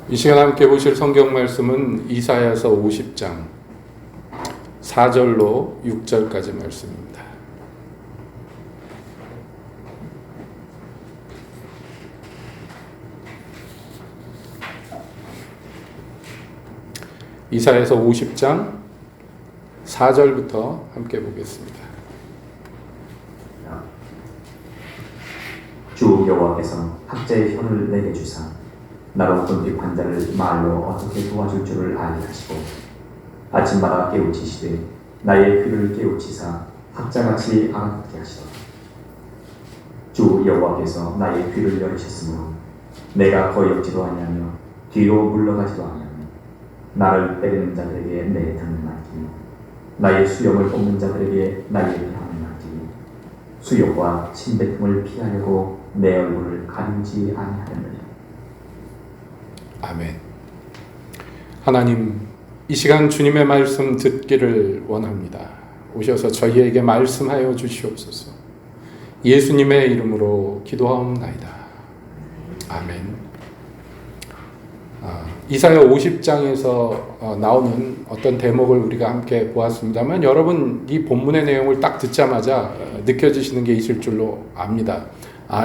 이 시간 함께 보실 성경 말씀은 이사야서 50장 4절로 6절까지 말씀입니다. 이사야서 50장 4절부터 함께 보겠습니다. 주 여호와께서 학자의 혀를 내게 주사 나로 권직한 자를 말로 어떻게 도와줄 줄을 알게 하시고 아침마다 깨우치시되 나의 귀를 깨우치사 학자같이 알아듣게 하시더라. 주 여호와께서 나의 귀를 열으셨으므로 내가 거역지도 아니하며 뒤로 물러가지도 아니하며 나를 때리는 자들에게 내 등을 맡기며 나의 수염을 뽑는 자들에게 나의 뺨을 맡기며 수욕과 침뱉음을 피하려고 내 얼굴을 가리지 아니하였느니라. 아멘. 하나님, 이 시간 주님의 말씀 듣기를 원합니다. 오셔서 저희에게 말씀하여 주시옵소서. 예수님의 이름으로 기도하옵나이다. 아멘. 이사야 50장에서 나오는 어떤 대목을 우리가 함께 보았습니다만 여러분 이 본문의 내용을 딱 듣자마자 느껴지시는 게 있을 줄로 압니다.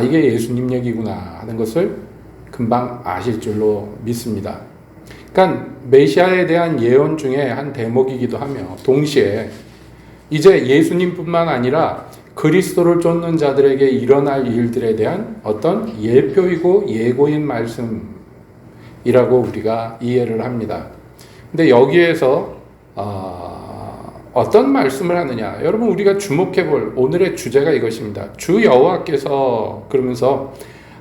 이게 예수님 얘기구나 하는 것을 금방 아실 줄로 믿습니다. 그러니까 메시아에 대한 예언 중에 한 대목이기도 하며 동시에 이제 예수님뿐만 아니라 그리스도를 쫓는 자들에게 일어날 일들에 대한 어떤 예표이고 예고인 말씀이라고 우리가 이해를 합니다. 근데 여기에서 어떤 말씀을 하느냐? 여러분 우리가 주목해 볼 오늘의 주제가 이것입니다. 주 여호와께서 그러면서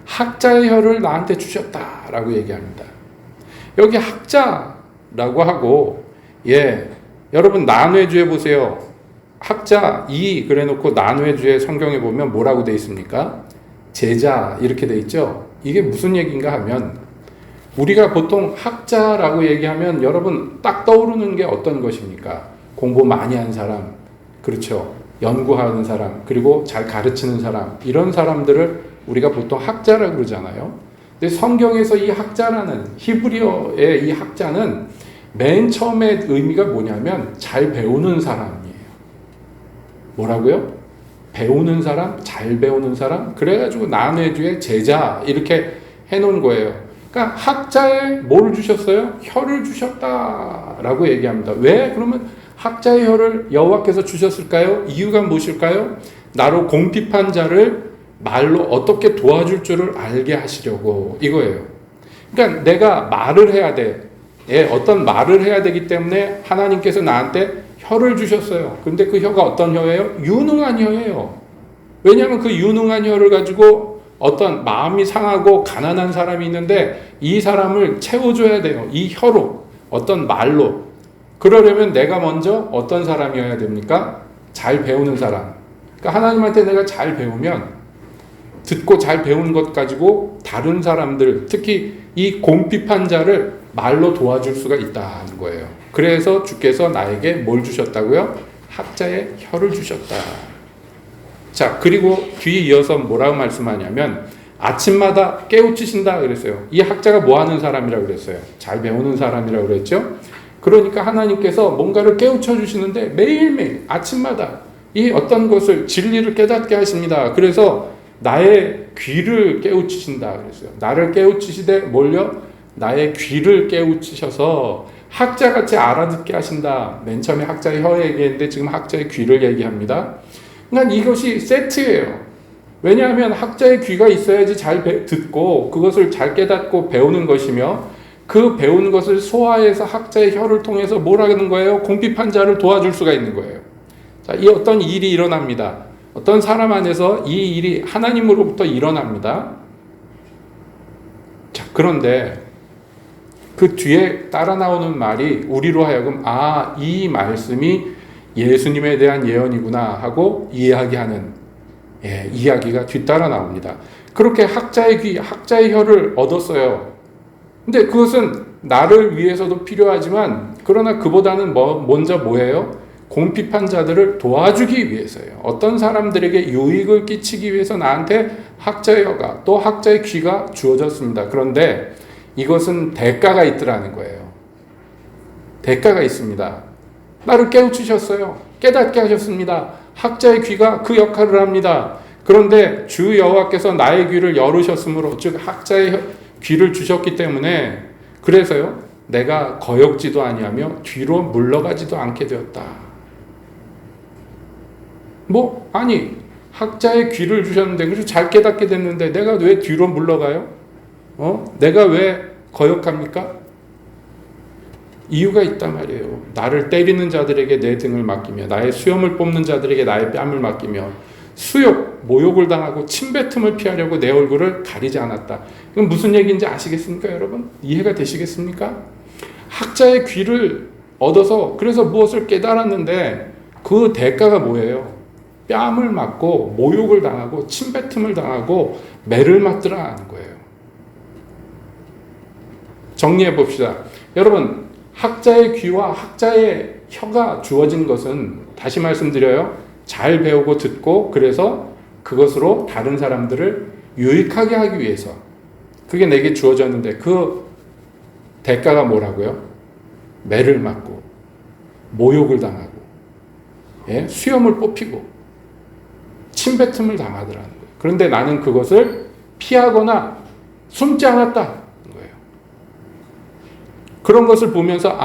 학자의 혀를 나한테 주셨다라고 얘기합니다. 여기 학자라고 하고 여러분 난회주에 보세요. 학자 그래 놓고 난회주에 성경에 보면 뭐라고 돼 있습니까? 제자 이렇게 돼 있죠. 이게 무슨 얘기인가 하면 우리가 보통 학자라고 얘기하면 여러분 딱 떠오르는 게 어떤 것입니까? 공부 많이 한 사람, 그렇죠. 연구하는 사람, 그리고 잘 가르치는 사람, 이런 사람들을 우리가 보통 학자라고 그러잖아요. 근데 성경에서 이 학자라는 히브리어의 이 학자는 맨 처음에 의미가 뭐냐면 잘 배우는 사람이에요. 뭐라고요? 배우는 사람, 잘 배우는 사람. 그래가지고 난회주의 제자 이렇게 해놓은 거예요. 그러니까 학자에 뭐를 주셨어요? 혀를 주셨다라고 얘기합니다. 왜? 그러면 학자의 혀를 여호와께서 주셨을까요? 이유가 무엇일까요? 나로 공핍한 자를 말로 어떻게 도와줄 줄을 알게 하시려고 이거예요. 그러니까 내가 말을 해야 돼. 어떤 말을 해야 되기 때문에 하나님께서 나한테 혀를 주셨어요. 근데 그 혀가 어떤 혀예요? 유능한 혀예요. 왜냐하면 그 유능한 혀를 가지고 어떤 마음이 상하고 가난한 사람이 있는데 이 사람을 채워줘야 돼요. 이 혀로, 어떤 말로. 그러려면 내가 먼저 어떤 사람이어야 됩니까? 잘 배우는 사람. 그러니까 하나님한테 내가 잘 배우면 듣고 잘 배운 것 가지고 다른 사람들, 특히 이 공핍한 자를 말로 도와줄 수가 있다는 거예요. 그래서 주께서 나에게 뭘 주셨다고요? 학자의 혀를 주셨다. 자, 그리고 뒤에 이어서 뭐라고 말씀하냐면 아침마다 깨우치신다 그랬어요. 이 학자가 뭐 하는 사람이라고 그랬어요? 잘 배우는 사람이라고 그랬죠? 그러니까 하나님께서 뭔가를 깨우쳐 주시는데 매일매일 아침마다 이 어떤 것을 진리를 깨닫게 하십니다. 그래서 나의 귀를 깨우치신다 그랬어요. 나를 깨우치시되 뭘요? 나의 귀를 깨우치셔서 학자같이 알아듣게 하신다. 맨 처음에 학자의 혀 얘기했는데 지금 학자의 귀를 얘기합니다. 그러니까 이것이 세트예요. 왜냐하면 학자의 귀가 있어야지 잘 듣고 그것을 잘 깨닫고 배우는 것이며 그 배운 것을 소화해서 학자의 혀를 통해서 뭘 하는 거예요? 공핍한 자를 도와줄 수가 있는 거예요. 자, 이 어떤 일이 일어납니다. 어떤 사람 안에서 이 일이 하나님으로부터 일어납니다. 자, 그런데 그 뒤에 따라 나오는 말이 우리로 하여금 이 말씀이 예수님에 대한 예언이구나 하고 이야기하는 이야기가 뒤따라 나옵니다. 그렇게 학자의 귀, 학자의 혀를 얻었어요. 근데 그것은 나를 위해서도 필요하지만 그러나 그보다는 먼저 뭐예요? 공핍한 자들을 도와주기 위해서예요. 어떤 사람들에게 유익을 끼치기 위해서 나한테 학자의 혀가 또 학자의 귀가 주어졌습니다. 그런데 이것은 대가가 있더라는 거예요. 대가가 있습니다. 나를 깨우치셨어요. 깨닫게 하셨습니다. 학자의 귀가 그 역할을 합니다. 그런데 주 여호와께서 나의 귀를 열으셨으므로, 즉 학자의 귀를 주셨기 때문에, 그래서요 내가 거역지도 아니하며 뒤로 물러가지도 않게 되었다. 아니 학자의 귀를 주셨는데, 그래서 잘 깨닫게 됐는데 내가 왜 뒤로 물러가요? 내가 왜 거역합니까? 이유가 있단 말이에요. 나를 때리는 자들에게 내 등을 맡기며 나의 수염을 뽑는 자들에게 나의 뺨을 맡기며 수욕, 모욕을 당하고 침뱉음을 피하려고 내 얼굴을 가리지 않았다. 이건 무슨 얘기인지 아시겠습니까, 여러분? 이해가 되시겠습니까? 학자의 귀를 얻어서 그래서 무엇을 깨달았는데 그 대가가 뭐예요? 뺨을 맞고 모욕을 당하고 침뱉음을 당하고 매를 맞더라는 거예요. 정리해 봅시다. 여러분, 학자의 귀와 학자의 혀가 주어진 것은, 다시 말씀드려요, 잘 배우고 듣고 그래서 그것으로 다른 사람들을 유익하게 하기 위해서, 그게 내게 주어졌는데 그 대가가 뭐라고요? 매를 맞고 모욕을 당하고 수염을 뽑히고 침뱉음을 당하더라는 거예요. 그런데 나는 그것을 피하거나 숨지 않았다. 그런 것을 보면서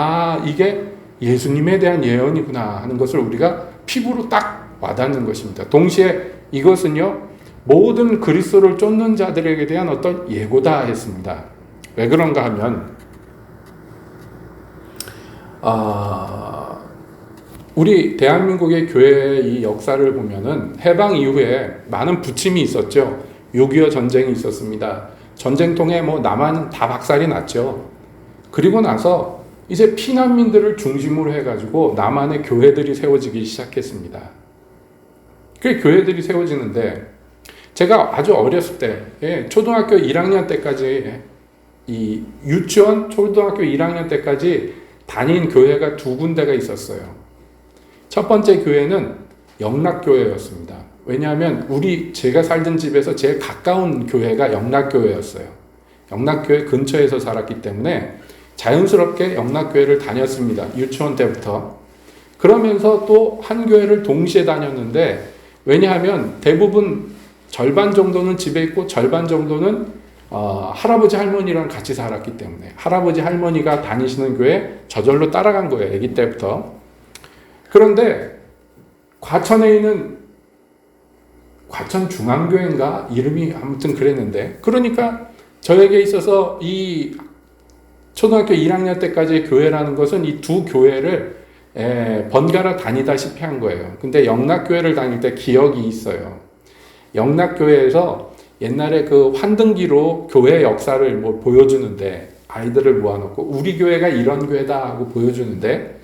이게 예수님에 대한 예언이구나 하는 것을 우리가 피부로 딱 와닿는 것입니다. 동시에 이것은요 모든 그리스도를 쫓는 자들에게 대한 어떤 예고다 했습니다. 왜 그런가 하면 우리 대한민국의 교회의 이 역사를 보면은 해방 이후에 많은 부침이 있었죠. 6.25 전쟁이 있었습니다. 전쟁통에 남한 다 박살이 났죠. 그리고 나서 이제 피난민들을 중심으로 해가지고 남한의 교회들이 세워지기 시작했습니다. 그 교회들이 세워지는데, 제가 아주 어렸을 때, 초등학교 1학년 때까지, 이 유치원 초등학교 1학년 때까지 다닌 교회가 두 군데가 있었어요. 첫 번째 교회는 영락교회였습니다. 왜냐하면 제가 살던 집에서 제일 가까운 교회가 영락교회였어요. 영락교회 근처에서 살았기 때문에 자연스럽게 영락교회를 다녔습니다. 유치원 때부터. 그러면서 또 한 교회를 동시에 다녔는데, 왜냐하면 대부분 절반 정도는 집에 있고 절반 정도는 할아버지 할머니랑 같이 살았기 때문에 할아버지 할머니가 다니시는 교회 저절로 따라간 거예요. 아기 때부터. 그런데 과천에 있는 과천중앙교회인가 이름이 아무튼 그랬는데, 그러니까 저에게 있어서 이 초등학교 1학년 때까지의 교회라는 것은 이 두 교회를 번갈아 다니다시피 한 거예요. 근데 영락교회를 다닐 때 기억이 있어요. 영락교회에서 옛날에 그 환등기로 교회 역사를 보여주는데, 아이들을 모아놓고 우리 교회가 이런 교회다 하고 보여주는데,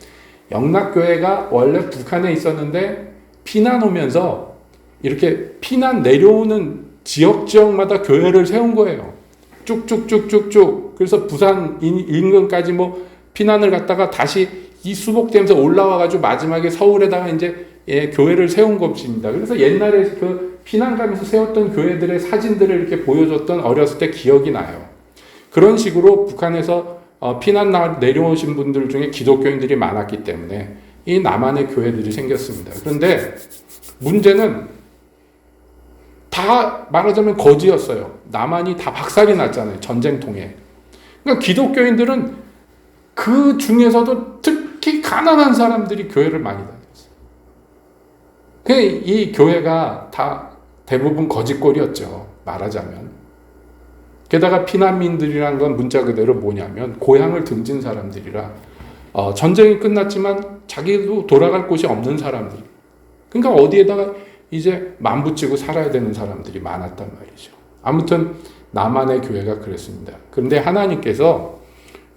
영락교회가 원래 북한에 있었는데 피난 오면서 이렇게 피난 내려오는 지역마다 교회를 세운 거예요. 쭉쭉쭉쭉쭉. 그래서 부산 인근까지 피난을 갔다가 다시 이 수복되면서 올라와가지고 마지막에 서울에다가 이제 교회를 세운 것입니다. 그래서 옛날에 그 피난 가면서 세웠던 교회들의 사진들을 이렇게 보여줬던 어렸을 때 기억이 나요. 그런 식으로 북한에서 피난 내려오신 분들 중에 기독교인들이 많았기 때문에 이 남한의 교회들이 생겼습니다. 그런데 문제는 다 말하자면 거지였어요. 남한이 다 박살이 났잖아요. 전쟁통에. 그러니까 기독교인들은 그 중에서도 특히 가난한 사람들이 교회를 많이 다녔어요. 이 교회가 다 대부분 거지꼴이었죠. 말하자면. 게다가 피난민들이란 건 문자 그대로 뭐냐면 고향을 등진 사람들이라 전쟁이 끝났지만 자기도 돌아갈 곳이 없는 사람들. 그러니까 어디에다가 이제 만붙이고 살아야 되는 사람들이 많았단 말이죠. 아무튼 남한의 교회가 그랬습니다. 그런데 하나님께서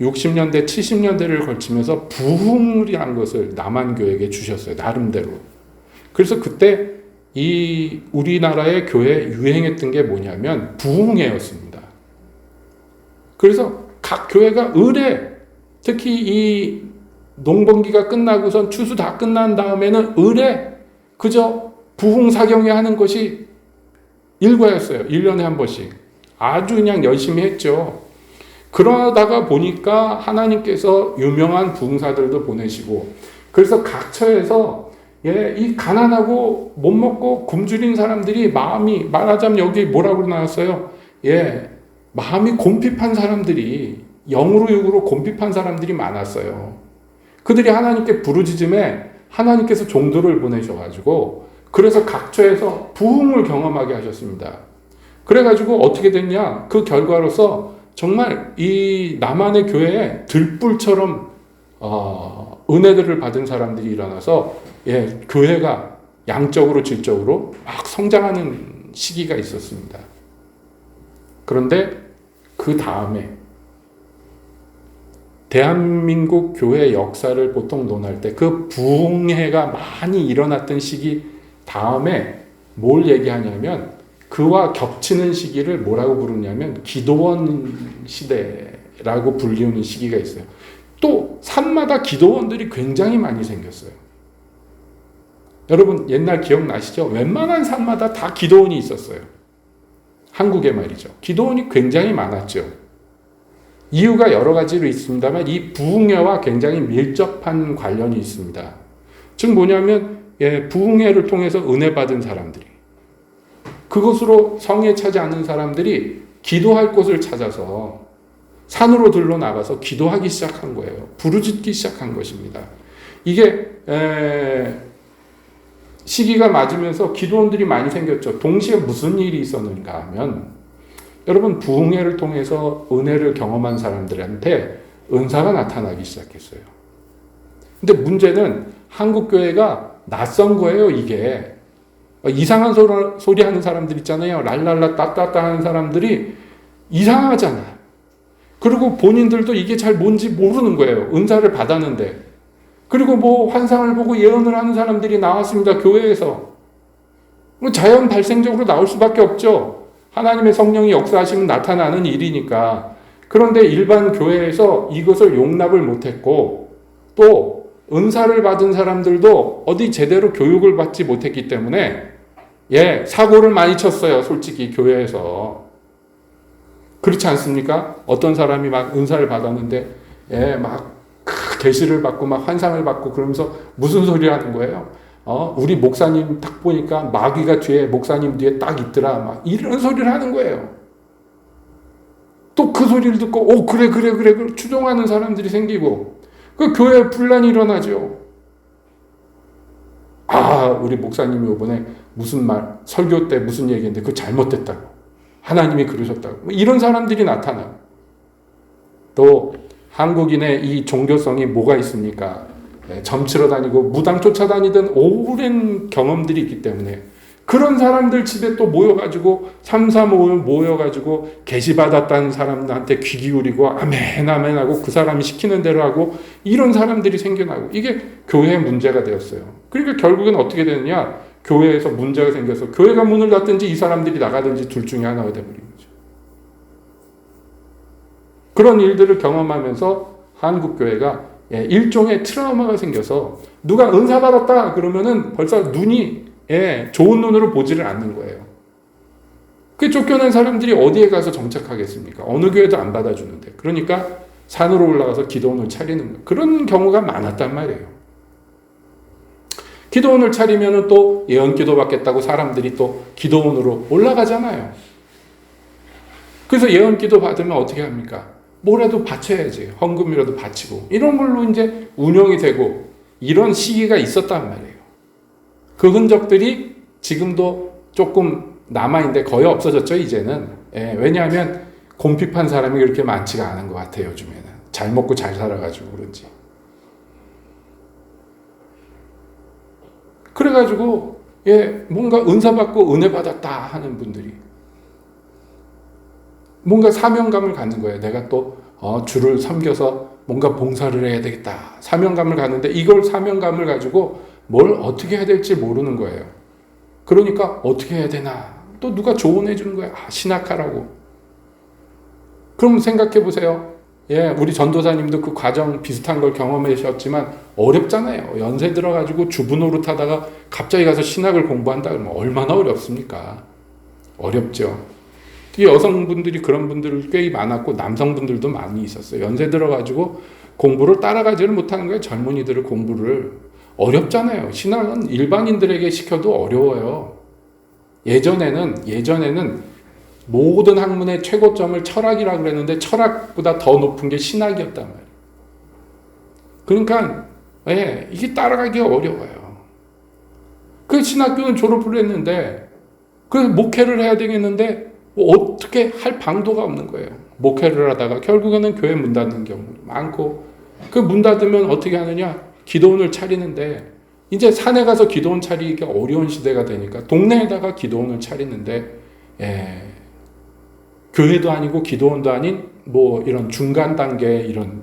60년대, 70년대를 걸치면서 부흥이라는 것을 남한 교회에게 주셨어요. 나름대로. 그래서 그때 이 우리나라의 교회에 유행했던 게 뭐냐면 부흥회였습니다. 그래서 각 교회가 의례, 특히 이 농번기가 끝나고선 추수 다 끝난 다음에는 의례 그저 부흥사경회 하는 것이 일과였어요. 1년에 한 번씩. 아주 그냥 열심히 했죠. 그러다가 보니까 하나님께서 유명한 부흥사들도 보내시고, 그래서 각 처에서 이 가난하고 못 먹고 굶주린 사람들이 마음이, 말하자면 여기 뭐라고 나왔어요? 마음이 곰핍한 사람들이, 영으로 육으로 곰핍한 사람들이 많았어요. 그들이 하나님께 부르짖음에 하나님께서 종들을 보내셔가지고, 그래서 각 처에서 부흥을 경험하게 하셨습니다. 그래가지고 어떻게 됐냐? 그 결과로서 정말 이 남한의 교회에 들불처럼 은혜들을 받은 사람들이 일어나서 교회가 양적으로 질적으로 막 성장하는 시기가 있었습니다. 그런데 그 다음에 대한민국 교회 역사를 보통 논할 때 그 부흥회가 많이 일어났던 시기 다음에 뭘 얘기하냐면, 그와 겹치는 시기를 뭐라고 부르냐면 기도원 시대라고 불리우는 시기가 있어요. 또 산마다 기도원들이 굉장히 많이 생겼어요. 여러분 옛날 기억나시죠? 웬만한 산마다 다 기도원이 있었어요. 한국에 말이죠. 기도원이 굉장히 많았죠. 이유가 여러 가지로 있습니다만 이 부흥회와 굉장히 밀접한 관련이 있습니다. 즉 뭐냐면 부흥회를 통해서 은혜 받은 사람들이, 그것으로 성에 차지 않는 사람들이 기도할 곳을 찾아서 산으로 들러 나가서 기도하기 시작한 거예요. 부르짖기 시작한 것입니다. 이게 시기가 맞으면서 기도원들이 많이 생겼죠. 동시에 무슨 일이 있었는가 하면, 여러분 부흥회를 통해서 은혜를 경험한 사람들한테 은사가 나타나기 시작했어요. 근데 문제는 한국교회가 낯선 거예요. 이게 이상한 소리 하는 사람들 있잖아요. 랄랄라 따따따 하는 사람들이 이상하잖아요. 그리고 본인들도 이게 잘 뭔지 모르는 거예요. 은사를 받았는데. 그리고 뭐 환상을 보고 예언을 하는 사람들이 나왔습니다. 교회에서. 자연 발생적으로 나올 수밖에 없죠. 하나님의 성령이 역사하시면 나타나는 일이니까. 그런데 일반 교회에서 이것을 용납을 못했고, 또 은사를 받은 사람들도 어디 제대로 교육을 받지 못했기 때문에 사고를 많이 쳤어요. 솔직히 교회에서. 그렇지 않습니까? 어떤 사람이 막 은사를 받았는데 막 계시를 받고 막 환상을 받고 그러면서 무슨 소리 하는 거예요? 우리 목사님 딱 보니까 마귀가 뒤에, 목사님 뒤에 딱 있더라. 막 이런 소리를 하는 거예요. 또 그 소리를 듣고 그래 추종하는 사람들이 생기고, 그 교회에 분란이 일어나죠. 우리 목사님이 이번에 무슨 말, 설교 때 무슨 얘기했는데 그거 잘못됐다고, 하나님이 그러셨다고, 이런 사람들이 나타나요. 또 한국인의 이 종교성이 뭐가 있습니까? 점치러 다니고 무당 쫓아다니던 오랜 경험들이 있기 때문에 그런 사람들 집에 또 모여가지고 335 모여가지고 계시받았다는 사람들한테 귀 기울이고 아멘 아멘 하고 그 사람이 시키는 대로 하고, 이런 사람들이 생겨나고, 이게 교회의 문제가 되었어요. 그러니까 결국엔 어떻게 되느냐, 교회에서 문제가 생겨서 교회가 문을 닫든지 이 사람들이 나가든지 둘 중에 하나가 되어버린 거죠. 그런 일들을 경험하면서 한국교회가 일종의 트라우마가 생겨서 누가 은사 받았다 그러면은 벌써 눈이 좋은 눈으로 보지를 않는 거예요. 그 쫓겨난 사람들이 어디에 가서 정착하겠습니까? 어느 교회도 안 받아주는데. 그러니까 산으로 올라가서 기도원을 차리는 거예요. 그런 경우가 많았단 말이에요. 기도원을 차리면 또 예언기도 받겠다고 사람들이 또 기도원으로 올라가잖아요. 그래서 예언기도 받으면 어떻게 합니까? 뭐라도 바쳐야지. 헌금이라도 바치고. 이런 걸로 이제 운영이 되고, 이런 시기가 있었단 말이에요. 그 흔적들이 지금도 조금 남아있는데 거의 없어졌죠, 이제는. 왜냐하면 곰핍한 사람이 그렇게 많지가 않은 것 같아요, 요즘에는. 잘 먹고 잘 살아가지고 그런지. 그래가지고 뭔가 은사 받고 은혜 받았다 하는 분들이 뭔가 사명감을 갖는 거예요. 내가 또 주를 섬겨서 뭔가 봉사를 해야 되겠다. 사명감을 갖는데 이걸 사명감을 가지고 뭘 어떻게 해야 될지 모르는 거예요. 그러니까 어떻게 해야 되나. 또 누가 조언해 주는 거예요. 신학하라고. 그럼 생각해 보세요. 우리 전도사님도 그 과정 비슷한 걸 경험하셨지만 어렵잖아요. 연세 들어가지고 주부 노릇하다가 갑자기 가서 신학을 공부한다 그러면 얼마나 어렵습니까? 어렵죠. 특히 여성분들이 그런 분들 꽤 많았고 남성분들도 많이 있었어요. 연세 들어가지고 공부를 따라가지를 못하는 거예요. 젊은이들을 공부를. 어렵잖아요. 신학은 일반인들에게 시켜도 어려워요. 예전에는 모든 학문의 최고점을 철학이라고 그랬는데 철학보다 더 높은 게 신학이었단 말이에요. 그러니까 이게 따라가기가 어려워요. 그 신학교는 졸업을 했는데 그 목회를 해야 되겠는데 어떻게 할 방도가 없는 거예요. 목회를 하다가 결국에는 교회 문 닫는 경우 많고, 그 문 닫으면 어떻게 하느냐? 기도원을 차리는데 이제 산에 가서 기도원 차리기가 어려운 시대가 되니까 동네에다가 기도원을 차리는데 교회도 아니고 기도원도 아닌 뭐 이런 중간 단계 이런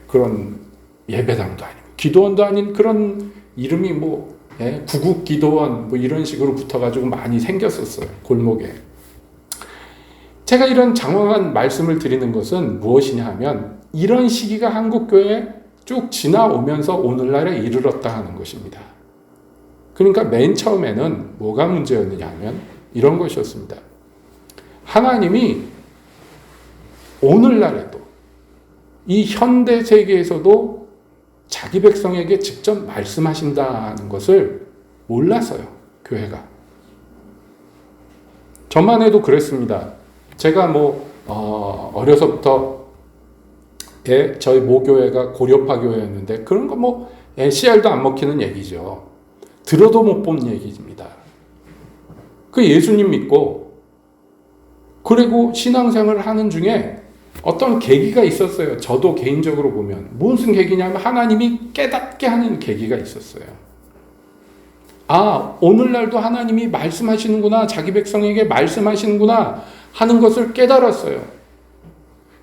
그런 예배당도 아니고 기도원도 아닌 그런 이름이 뭐 구국 기도원 뭐 이런 식으로 붙어가지고 많이 생겼었어요. 골목에. 제가 이런 장황한 말씀을 드리는 것은 무엇이냐 하면 이런 시기가 한국 교회에 쭉 지나오면서 오늘날에 이르렀다 하는 것입니다. 그러니까 맨 처음에는 뭐가 문제였느냐 하면 이런 것이었습니다. 하나님이 오늘날에도 이 현대 세계에서도 자기 백성에게 직접 말씀하신다는 것을 몰랐어요. 교회가. 저만 해도 그랬습니다. 제가 어려서부터 저희 모교회가 고려파 교회였는데 그런 거 씨알도 안 먹히는 얘기죠. 들어도 못 본 얘기입니다. 그 예수님 믿고 그리고 신앙생활을 하는 중에 어떤 계기가 있었어요. 저도 개인적으로 보면 무슨 계기냐면 하나님이 깨닫게 하는 계기가 있었어요. 오늘날도 하나님이 말씀하시는구나, 자기 백성에게 말씀하시는구나 하는 것을 깨달았어요.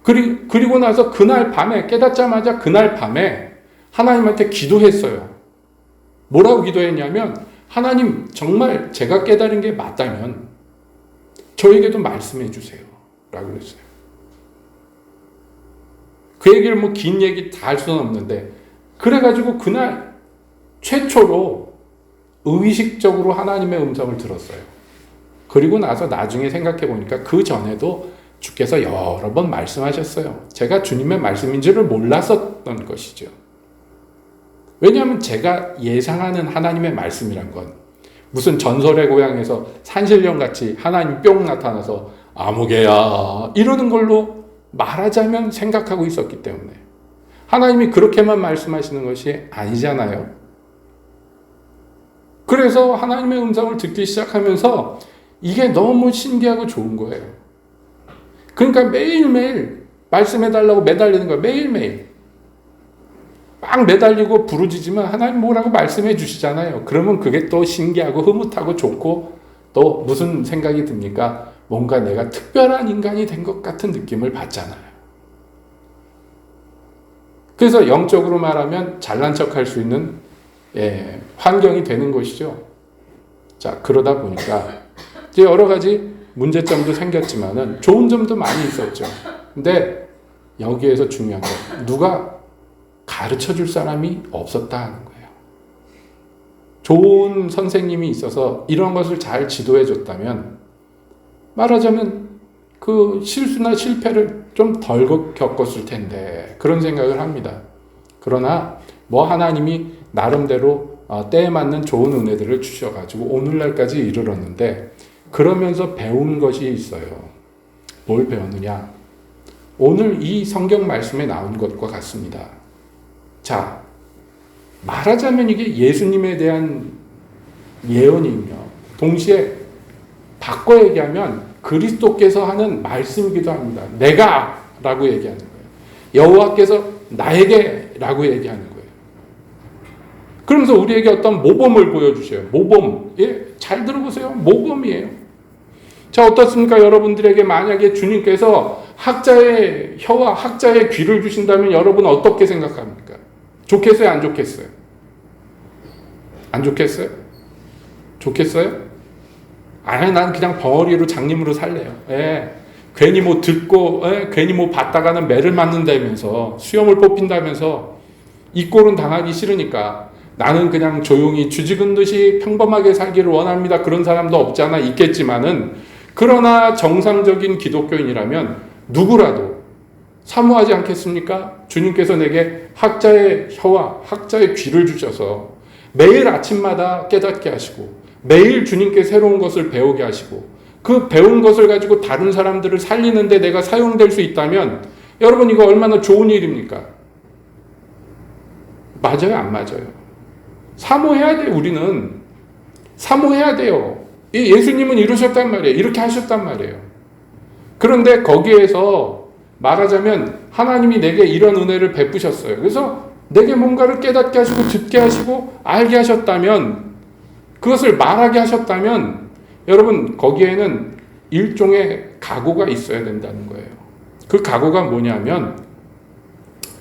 그리고 나서 그날 밤에 깨닫자마자 그날 밤에 하나님한테 기도했어요. 뭐라고 기도했냐면 하나님 정말 제가 깨달은 게 맞다면 저에게도 말씀해 주세요 라고 그랬어요. 그 얘기를 긴 얘기 다 할 수는 없는데 그래가지고 그날 최초로 의식적으로 하나님의 음성을 들었어요. 그리고 나서 나중에 생각해 보니까 그 전에도 주께서 여러 번 말씀하셨어요. 제가 주님의 말씀인지를 몰랐었던 것이죠. 왜냐하면 제가 예상하는 하나님의 말씀이란 건 무슨 전설의 고향에서 산신령같이 하나님 뿅 나타나서 아무개야 이러는 걸로 말하자면 생각하고 있었기 때문에 하나님이 그렇게만 말씀하시는 것이 아니잖아요. 그래서 하나님의 음성을 듣기 시작하면서 이게 너무 신기하고 좋은 거예요. 그러니까 매일매일 말씀해달라고 매달리는 거예요. 매일매일. 막 매달리고 부르짖으면 하나님 뭐라고 말씀해 주시잖아요. 그러면 그게 또 신기하고 흐뭇하고 좋고 또 무슨 생각이 듭니까? 뭔가 내가 특별한 인간이 된 것 같은 느낌을 받잖아요. 그래서 영적으로 말하면 잘난 척할 수 있는 환경이 되는 것이죠. 자, 그러다 보니까 이제 여러 가지 문제점도 생겼지만은 좋은 점도 많이 있었죠. 근데 여기에서 중요한 건 누가 가르쳐 줄 사람이 없었다 하는 거예요. 좋은 선생님이 있어서 이런 것을 잘 지도해 줬다면 말하자면 그 실수나 실패를 좀 덜 겪었을 텐데 그런 생각을 합니다. 그러나 하나님이 나름대로 때에 맞는 좋은 은혜들을 주셔가지고 오늘날까지 이르렀는데 그러면서 배운 것이 있어요. 뭘 배웠느냐? 오늘 이 성경 말씀에 나온 것과 같습니다. 자, 말하자면 이게 예수님에 대한 예언이며 동시에 바꿔 얘기하면 그리스도께서 하는 말씀이기도 합니다. 내가 라고 얘기하는 거예요. 여호와께서 나에게 라고 얘기하는 거예요. 그러면서 우리에게 어떤 모범을 보여주셔요. 모범. 잘 들어보세요. 모범이에요. 자, 어떻습니까? 여러분들에게 만약에 주님께서 학자의 혀와 학자의 귀를 주신다면 여러분 어떻게 생각합니까? 좋겠어요? 안 좋겠어요? 안 좋겠어요? 좋겠어요? 난 그냥 벙어리로 장님으로 살래요. 괜히 듣고, 괜히 받다가는 매를 맞는다면서, 수염을 뽑힌다면서, 이 꼴은 당하기 싫으니까, 나는 그냥 조용히 주직은 듯이 평범하게 살기를 원합니다. 그런 사람도 없지 않아 있겠지만은, 그러나 정상적인 기독교인이라면 누구라도 사모하지 않겠습니까? 주님께서 내게 학자의 혀와 학자의 귀를 주셔서 매일 아침마다 깨닫게 하시고 매일 주님께 새로운 것을 배우게 하시고 그 배운 것을 가지고 다른 사람들을 살리는데 내가 사용될 수 있다면 여러분 이거 얼마나 좋은 일입니까? 맞아요? 안 맞아요? 사모해야 돼요. 우리는 사모해야 돼요. 예수님은 이루셨단 말이에요. 이렇게 하셨단 말이에요. 그런데 거기에서 말하자면 하나님이 내게 이런 은혜를 베푸셨어요. 그래서 내게 뭔가를 깨닫게 하시고 듣게 하시고 알게 하셨다면 그것을 말하게 하셨다면 여러분 거기에는 일종의 각오가 있어야 된다는 거예요. 그 각오가 뭐냐면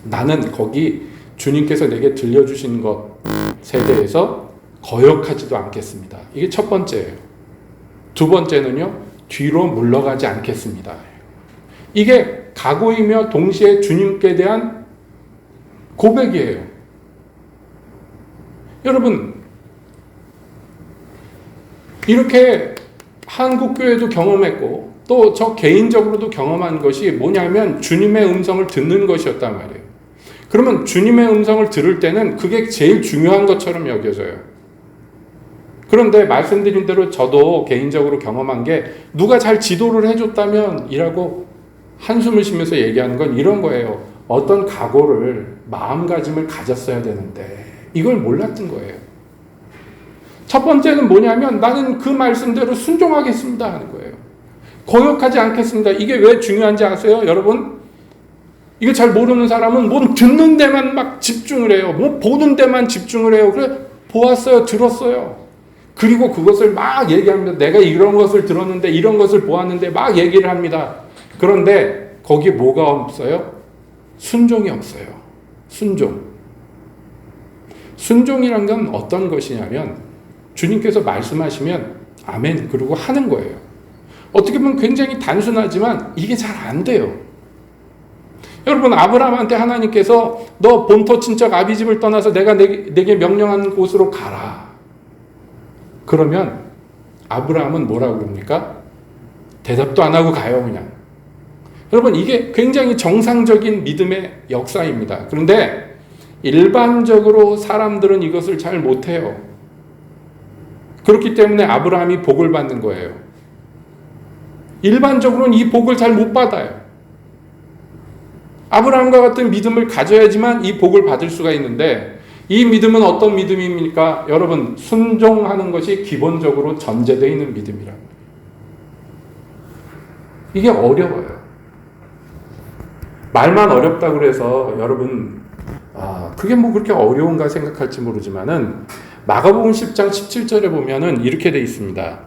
나는 거기 주님께서 내게 들려주신 것에 대해서 거역하지도 않겠습니다. 이게 첫 번째예요. 두 번째는요. 뒤로 물러가지 않겠습니다. 이게 각오이며 동시에 주님께 대한 고백이에요. 여러분 이렇게 한국교회도 경험했고 또 저 개인적으로도 경험한 것이 뭐냐면 주님의 음성을 듣는 것이었단 말이에요. 그러면 주님의 음성을 들을 때는 그게 제일 중요한 것처럼 여겨져요. 그런데 말씀드린 대로 저도 개인적으로 경험한 게 누가 잘 지도를 해줬다면 이라고 한숨을 쉬면서 얘기하는 건 이런 거예요. 어떤 각오를 마음가짐을 가졌어야 되는데 이걸 몰랐던 거예요. 첫 번째는 뭐냐면 나는 그 말씀대로 순종하겠습니다 하는 거예요. 거역하지 않겠습니다. 이게 왜 중요한지 아세요? 여러분 이거 잘 모르는 사람은 뭐 듣는 데만 막 집중을 해요. 뭐 보는 데만 집중을 해요. 그래 보았어요. 들었어요. 그리고 그것을 막 얘기합니다. 내가 이런 것을 들었는데 이런 것을 보았는데 막 얘기를 합니다. 그런데 거기에 뭐가 없어요? 순종이 없어요. 순종이란 건 어떤 것이냐면 주님께서 말씀하시면 아멘 그러고 하는 거예요. 어떻게 보면 굉장히 단순하지만 이게 잘 안 돼요. 여러분 아브라함한테 하나님께서 너 본토 친척 아비집을 떠나서 내가 내게 명령한 곳으로 가라. 그러면 아브라함은 뭐라고 그럽니까? 대답도 안 하고 가요 그냥. 여러분 이게 굉장히 정상적인 믿음의 역사입니다. 그런데 일반적으로 사람들은 이것을 잘 못해요. 그렇기 때문에 아브라함이 복을 받는 거예요. 일반적으로는 이 복을 잘 못 받아요. 아브라함과 같은 믿음을 가져야지만 이 복을 받을 수가 있는데 이 믿음은 어떤 믿음입니까? 여러분 순종하는 것이 기본적으로 전제되어 있는 믿음이라. 이게 어려워요. 말만 어렵다고 그래서 여러분 그게 뭐 그렇게 어려운가 생각할지 모르지만은 마가복음 10장 17절에 보면은 이렇게 돼 있습니다.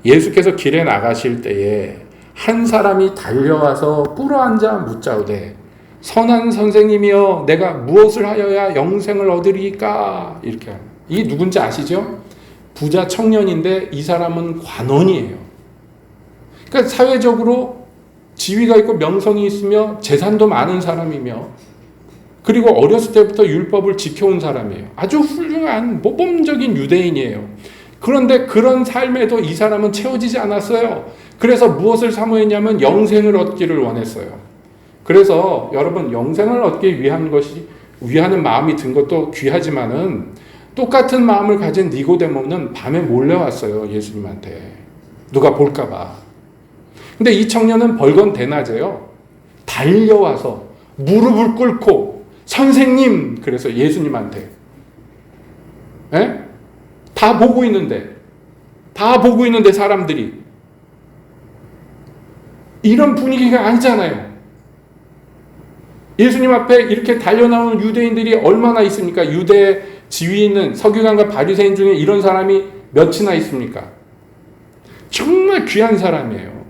예수께서 길에 나가실 때에 한 사람이 달려와서 꿇어앉아 묻자오되 선한 선생님이여 내가 무엇을 하여야 영생을 얻으리까? 이렇게 합니다. 이 누군지 아시죠? 부자 청년인데 이 사람은 관원이에요. 그러니까 사회적으로 지위가 있고 명성이 있으며 재산도 많은 사람이며 그리고 어렸을 때부터 율법을 지켜온 사람이에요. 아주 훌륭한 모범적인 유대인이에요. 그런데 그런 삶에도 이 사람은 채워지지 않았어요. 그래서 무엇을 사모했냐면 영생을 얻기를 원했어요. 그래서 여러분 영생을 얻기 위하는 마음이 든 것도 귀하지만은 똑같은 마음을 가진 니고데모는 밤에 몰래 왔어요. 예수님한테. 누가 볼까 봐. 근데 이 청년은 벌건 대낮에요. 달려와서 무릎을 꿇고 선생님 그래서 예수님한테 다 보고 있는데 사람들이 이런 분위기가 아니잖아요. 예수님 앞에 이렇게 달려나오는 유대인들이 얼마나 있습니까? 유대 지위 있는 서기관과 바리새인 중에 이런 사람이 몇이나 있습니까? 정말 귀한 사람이에요.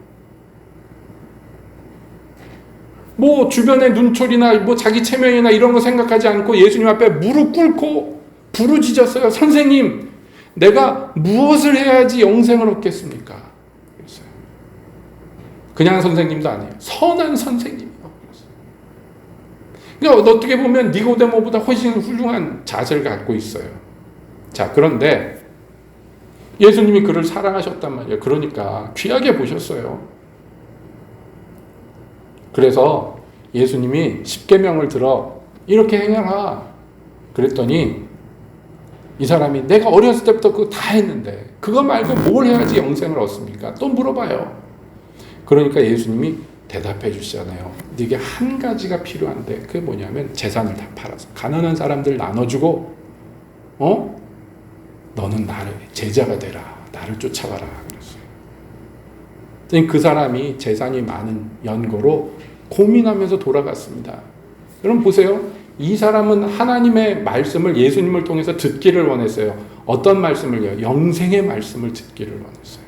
뭐 주변의 눈초리나 뭐 자기 체면이나 이런 거 생각하지 않고 예수님 앞에 무릎 꿇고 부르짖었어요. 선생님, 내가 무엇을 해야지 영생을 얻겠습니까? 그랬어요. 그냥 선생님도 아니에요. 선한 선생님이요. 그러니까 어떻게 보면 니고데모보다 훨씬 훌륭한 자세를 갖고 있어요. 자, 그런데 예수님이 그를 사랑하셨단 말이에요. 그러니까 귀하게 보셨어요. 그래서 예수님이 십계명을 들어 이렇게 행하라 그랬더니 이 사람이 내가 어렸을 때부터 그거 다 했는데 그거 말고 뭘 해야지 영생을 얻습니까? 또 물어봐요. 그러니까 예수님이 대답해 주시잖아요. 네게 한 가지가 필요한데 그게 뭐냐면 재산을 다 팔아서 가난한 사람들 나눠주고 너는 나를 제자가 되라. 나를 쫓아가라. 그랬어요. 그 사람이 재산이 많은 연고로 고민하면서 돌아갔습니다. 여러분 보세요. 이 사람은 하나님의 말씀을 예수님을 통해서 듣기를 원했어요. 어떤 말씀을요? 영생의 말씀을 듣기를 원했어요.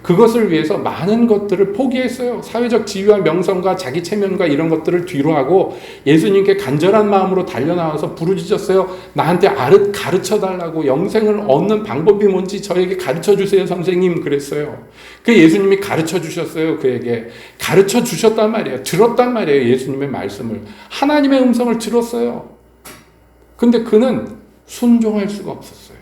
그것을 위해서 많은 것들을 포기했어요. 사회적 지위와 명성과 자기 체면과 이런 것들을 뒤로 하고 예수님께 간절한 마음으로 달려나와서 부르짖었어요. 나한테 가르쳐달라고, 영생을 얻는 방법이 뭔지 저에게 가르쳐주세요 선생님 그랬어요. 그 예수님이 가르쳐주셨어요. 그에게 가르쳐주셨단 말이에요. 들었단 말이에요. 예수님의 말씀을, 하나님의 음성을 들었어요. 근데 그는 순종할 수가 없었어요.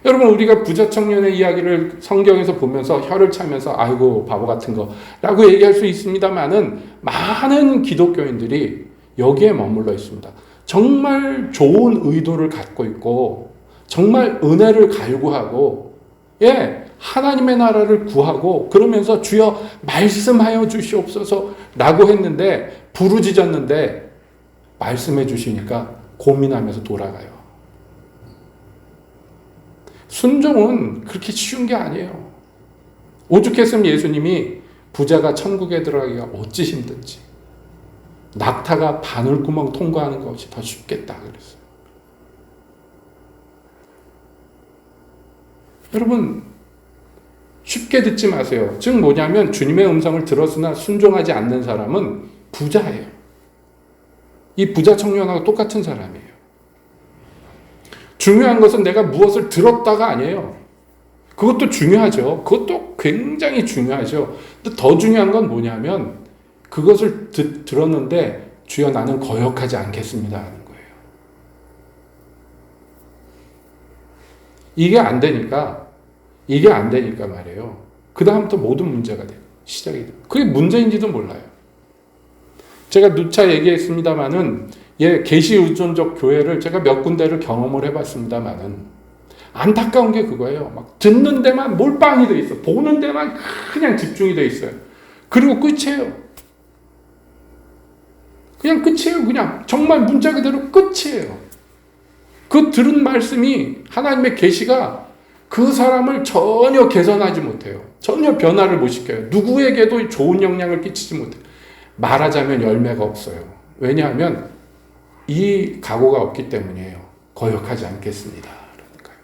여러분 우리가 부자 청년의 이야기를 성경에서 보면서 혀를 차면서 아이고 바보 같은 거 라고 얘기할 수 있습니다만은 많은 기독교인들이 여기에 머물러 있습니다. 정말 좋은 의도를 갖고 있고 정말 은혜를 갈구하고 하나님의 나라를 구하고 그러면서 주여 말씀하여 주시옵소서 라고 했는데 부르짖었는데 말씀해 주시니까 고민하면서 돌아가요. 순종은 그렇게 쉬운 게 아니에요. 오죽했으면 예수님이 부자가 천국에 들어가기가 어찌 힘든지, 낙타가 바늘구멍 통과하는 것이 더 쉽겠다 그랬어요. 여러분 쉽게 듣지 마세요. 즉 뭐냐면 주님의 음성을 들었으나 순종하지 않는 사람은 부자예요. 이 부자 청년하고 똑같은 사람이에요. 중요한 것은 내가 무엇을 들었다가 아니에요. 그것도 중요하죠. 그것도 굉장히 중요하죠. 근데 더 중요한 건 뭐냐면 그것을 들었는데 주여 나는 거역하지 않겠습니다 하는 거예요. 이게 안 되니까 말이에요. 그 다음부터 모든 문제가 돼요. 시작이 돼요. 그게 문제인지도 몰라요. 제가 누차 얘기했습니다마는 계시 의존적 교회를 제가 몇 군데를 경험을 해봤습니다만은 안타까운 게 그거예요. 막 듣는 데만 몰빵이 돼 있어. 보는 데만 그냥 집중이 돼 있어요. 그리고 끝이에요. 그냥 끝이에요. 그냥 정말 문자 그대로 끝이에요. 그 들은 말씀이 하나님의 계시가 그 사람을 전혀 개선하지 못해요. 전혀 변화를 못 시켜요. 누구에게도 좋은 영향을 끼치지 못해요. 말하자면 열매가 없어요. 왜냐하면 이 각오가 없기 때문이에요. 거역하지 않겠습니다. 그러니까요.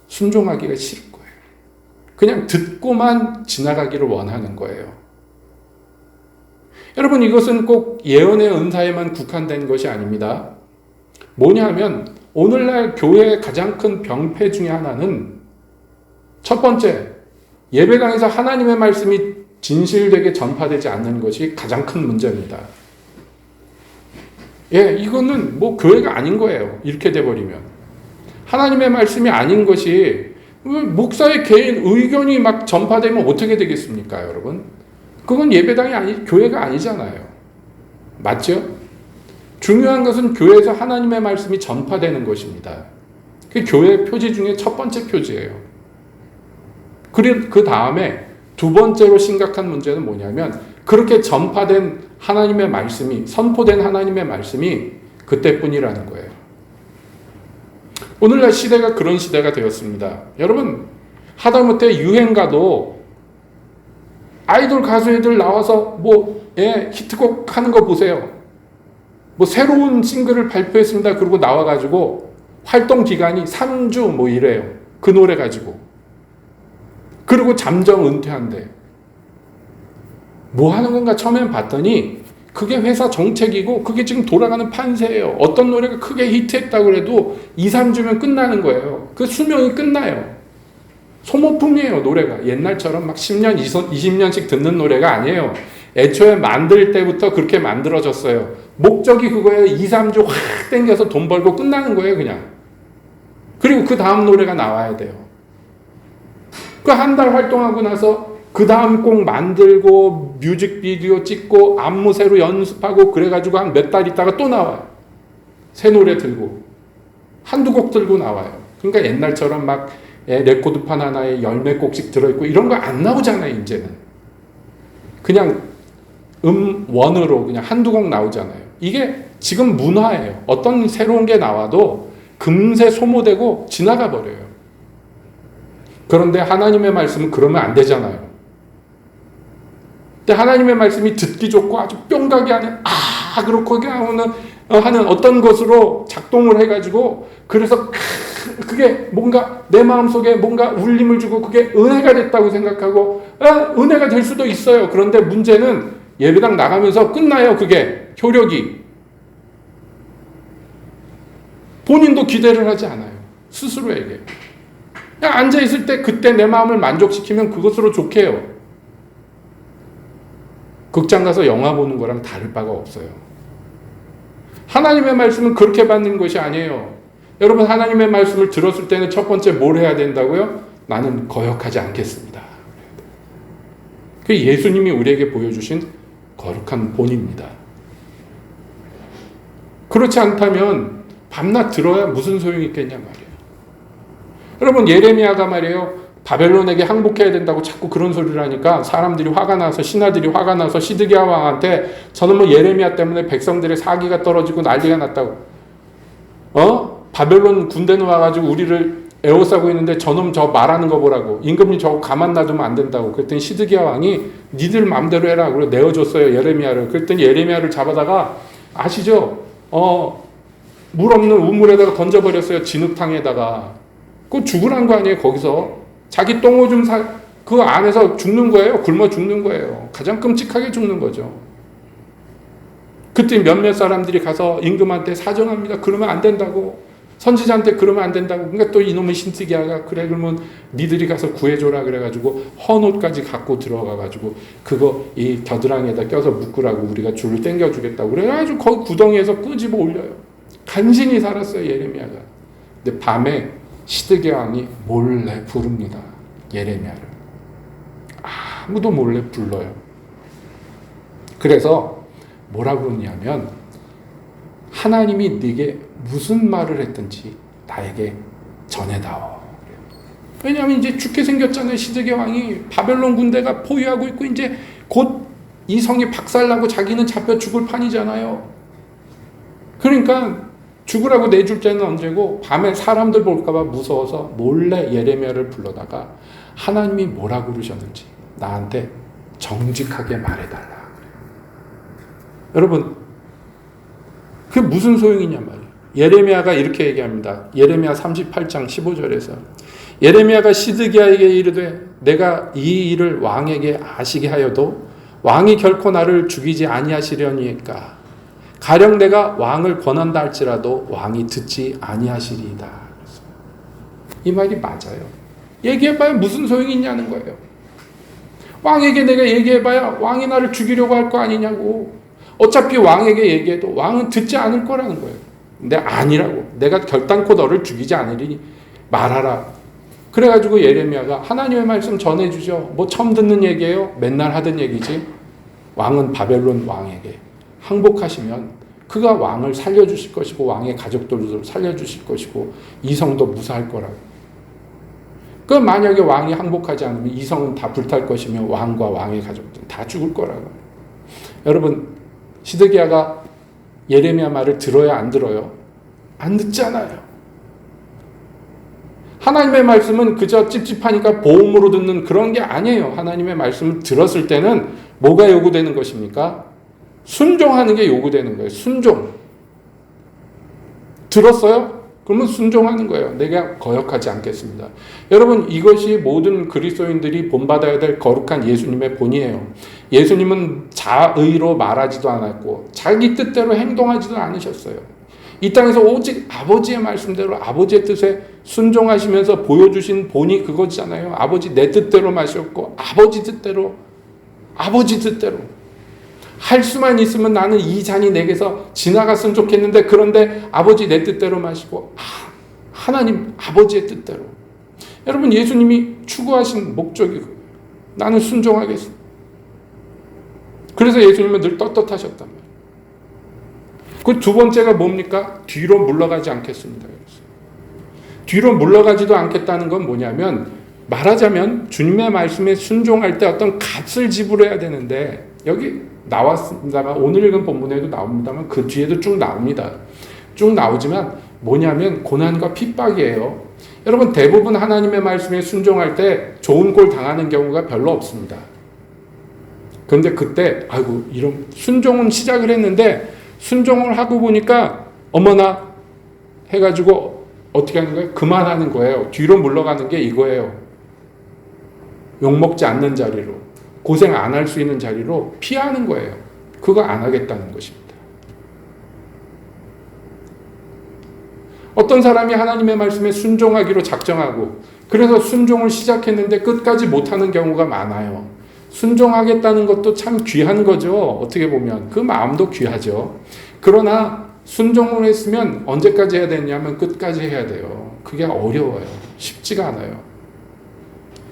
순종하기가 싫은 거예요. 그냥 듣고만 지나가기를 원하는 거예요. 여러분 이것은 꼭 예언의 은사에만 국한된 것이 아닙니다. 뭐냐면 오늘날 교회의 가장 큰 병폐 중에 하나는 첫 번째, 예배당에서 하나님의 말씀이 진실되게 전파되지 않는 것이 가장 큰 문제입니다. 이거는 뭐 교회가 아닌 거예요. 이렇게 돼버리면. 하나님의 말씀이 아닌 것이 목사의 개인 의견이 막 전파되면 어떻게 되겠습니까, 여러분? 그건 예배당이 교회가 아니잖아요. 맞죠? 중요한 것은 교회에서 하나님의 말씀이 전파되는 것입니다. 그게 교회의 표지 중에 첫 번째 표지예요. 그 다음에 두 번째로 심각한 문제는 뭐냐면 그렇게 전파된 하나님의 말씀이, 선포된 하나님의 말씀이 그때뿐이라는 거예요. 오늘날 시대가 그런 시대가 되었습니다. 여러분 하다못해 유행가도 아이돌 가수애들 나와서 히트곡 하는 거 보세요. 새로운 싱글을 발표했습니다. 그리고 나와가지고 활동 기간이 3주 이래요. 그 노래 가지고. 그리고 잠정 은퇴한대. 뭐 하는 건가 처음엔 봤더니 그게 회사 정책이고 그게 지금 돌아가는 판세예요. 어떤 노래가 크게 히트했다고 해도 2, 3주면 끝나는 거예요. 그 수명이 끝나요. 소모품이에요, 노래가. 옛날처럼 막 10년, 20년씩 듣는 노래가 아니에요. 애초에 만들 때부터 그렇게 만들어졌어요. 목적이 그거예요. 2, 3주 확 땡겨서 돈 벌고 끝나는 거예요, 그냥. 그리고 그 다음 노래가 나와야 돼요. 그 한 달 활동하고 나서 그 다음 곡 만들고 뮤직비디오 찍고 안무 새로 연습하고 그래가지고 한 몇 달 있다가 또 나와요. 새 노래 들고 한두 곡 들고 나와요. 그러니까 옛날처럼 막 레코드판 하나에 10몇 곡씩 들어있고 이런 거 안 나오잖아요, 이제는. 그냥 원으로 그냥 한두 곡 나오잖아요. 이게 지금 문화예요. 어떤 새로운 게 나와도 금세 소모되고 지나가 버려요. 그런데 하나님의 말씀은 그러면 안 되잖아요. 근데 하나님의 말씀이 듣기 좋고 아주 뿅가게 하는 그렇고 하는 어떤 것으로 작동을 해가지고 그래서 그게 뭔가 내 마음속에 뭔가 울림을 주고 그게 은혜가 됐다고 생각하고 은혜가 될 수도 있어요. 그런데 문제는 예배당 나가면서 끝나요. 그게 효력이. 본인도 기대를 하지 않아요. 스스로에게. 그냥 앉아있을 때 그때 내 마음을 만족시키면 그것으로 좋게요. 극장 가서 영화 보는 거랑 다를 바가 없어요. 하나님의 말씀은 그렇게 받는 것이 아니에요. 여러분, 하나님의 말씀을 들었을 때는 첫 번째 뭘 해야 된다고요? 나는 거역하지 않겠습니다. 그게 예수님이 우리에게 보여주신 거룩한 본입니다. 그렇지 않다면 밤낮 들어야 무슨 소용이 있겠냐 말이에요. 여러분, 예레미야가 말이에요. 바벨론에게 항복해야 된다고 자꾸 그런 소리를 하니까 사람들이 화가 나서 신하들이 화가 나서 시드기야 왕한테 저는 뭐 예레미야 때문에 백성들의 사기가 떨어지고 난리가 났다고. 바벨론 군대는 와가지고 우리를 에워싸고 있는데 저놈 저 말하는 거 보라고. 임금님 저거 가만 놔두면 안 된다고. 그랬더니 시드기야 왕이 니들 맘대로 해라. 그래 내어줬어요, 예레미야를. 그랬더니 예레미야를 잡아다가 아시죠? 물 없는 우물에다가 던져버렸어요. 진흙탕에다가. 그거 죽으란 거 아니에요, 거기서. 자기 똥오줌 그 안에서 죽는 거예요. 굶어 죽는 거예요. 가장 끔찍하게 죽는 거죠. 그때 몇몇 사람들이 가서 임금한테 사정합니다. 그러면 안 된다고. 선지자한테 그러면 안 된다고. 그러니까 또 이놈의 신뜨기야가 그래 그러면 니들이 가서 구해줘라 그래가지고 헌옷까지 갖고 들어가가지고 그거 이 겨드랑이에다 껴서 묶으라고 우리가 줄을 당겨주겠다고 그래가지고 거기 구덩이에서 끄집어 올려요. 간신히 살았어요, 예레미야가. 근데 밤에 시드기야 왕이 몰래 부릅니다, 예레미야를. 아무도 몰래 불러요. 그래서 뭐라고 그러냐면 하나님이 네게 무슨 말을 했든지 나에게 전해다오. 왜냐하면 이제 죽게 생겼잖아요. 시드기야 왕이. 바벨론 군대가 포위하고 있고 이제 곧 이 성이 박살나고 자기는 잡혀 죽을 판이잖아요. 그러니까 죽으라고 내줄 때는 언제고 밤에 사람들 볼까봐 무서워서 몰래 예레미야를 불러다가 하나님이 뭐라고 그러셨는지 나한테 정직하게 말해달라. 여러분, 그게 무슨 소용이냐 말이에요. 예레미야가 이렇게 얘기합니다. 예레미야 38장 15절에서 예레미야가 시드기야에게 이르되 내가 이 일을 왕에게 아시게 하여도 왕이 결코 나를 죽이지 아니하시려니까 가령 내가 왕을 권한다 할지라도 왕이 듣지 아니하시리이다. 이 말이 맞아요. 얘기해봐야 무슨 소용이 있냐는 거예요. 왕에게 내가 얘기해봐야 왕이 나를 죽이려고 할 거 아니냐고. 어차피 왕에게 얘기해도 왕은 듣지 않을 거라는 거예요. 근데 아니라고. 내가 결단코 너를 죽이지 않으리니 말하라. 그래가지고 예레미야가 하나님의 말씀 전해주죠. 뭐 처음 듣는 얘기예요? 맨날 하던 얘기지. 왕은 바벨론 왕에게 항복하시면 그가 왕을 살려주실 것이고 왕의 가족들도 살려주실 것이고 이 성도 무사할 거라고. 그 만약에 왕이 항복하지 않으면 이 성은 다 불탈 것이며 왕과 왕의 가족들 다 죽을 거라고. 여러분, 시드기야가 예레미야 말을 들어야 안 들어요? 안 듣잖아요. 하나님의 말씀은 그저 찝찝하니까 보험으로 듣는 그런 게 아니에요. 하나님의 말씀을 들었을 때는 뭐가 요구되는 것입니까? 순종하는 게 요구되는 거예요. 순종. 들었어요? 그러면 순종하는 거예요. 내가 거역하지 않겠습니다. 여러분, 이것이 모든 그리스도인들이 본받아야 될 거룩한 예수님의 본이에요. 예수님은 자의로 말하지도 않았고 자기 뜻대로 행동하지도 않으셨어요. 이 땅에서 오직 아버지의 말씀대로 아버지의 뜻에 순종하시면서 보여주신 본이 그거잖아요. 아버지 내 뜻대로 마셨고 아버지 뜻대로 할 수만 있으면 나는 이 잔이 내게서 지나갔으면 좋겠는데 그런데 아버지 내 뜻대로 마시고 하나님 아버지의 뜻대로. 여러분 예수님이 추구하신 목적이 그거예요. 나는 순종하겠습니다. 그래서 예수님은 늘 떳떳하셨단 말이에요. 그 두 번째가 뭡니까? 뒤로 물러가지 않겠습니다. 뒤로 물러가지도 않겠다는 건 뭐냐면 말하자면 주님의 말씀에 순종할 때 어떤 값을 지불해야 되는데 여기 나왔습니다만 오늘 읽은 본문에도 나옵니다만 그 뒤에도 쭉 나옵니다. 쭉 나오지만 뭐냐면 고난과 핍박이에요. 여러분 대부분 하나님의 말씀에 순종할 때 좋은 꼴 당하는 경우가 별로 없습니다. 그런데 그때 아이고 이런 순종은 시작을 했는데 순종을 하고 보니까 어머나 해가지고 어떻게 하는 거예요? 그만하는 거예요. 뒤로 물러가는 게 이거예요. 욕먹지 않는 자리로 고생 안 할 수 있는 자리로 피하는 거예요. 그거 안 하겠다는 것입니다. 어떤 사람이 하나님의 말씀에 순종하기로 작정하고 그래서 순종을 시작했는데 끝까지 못하는 경우가 많아요. 순종하겠다는 것도 참 귀한 거죠. 어떻게 보면 그 마음도 귀하죠. 그러나 순종을 했으면 언제까지 해야 되냐면 끝까지 해야 돼요. 그게 어려워요. 쉽지가 않아요.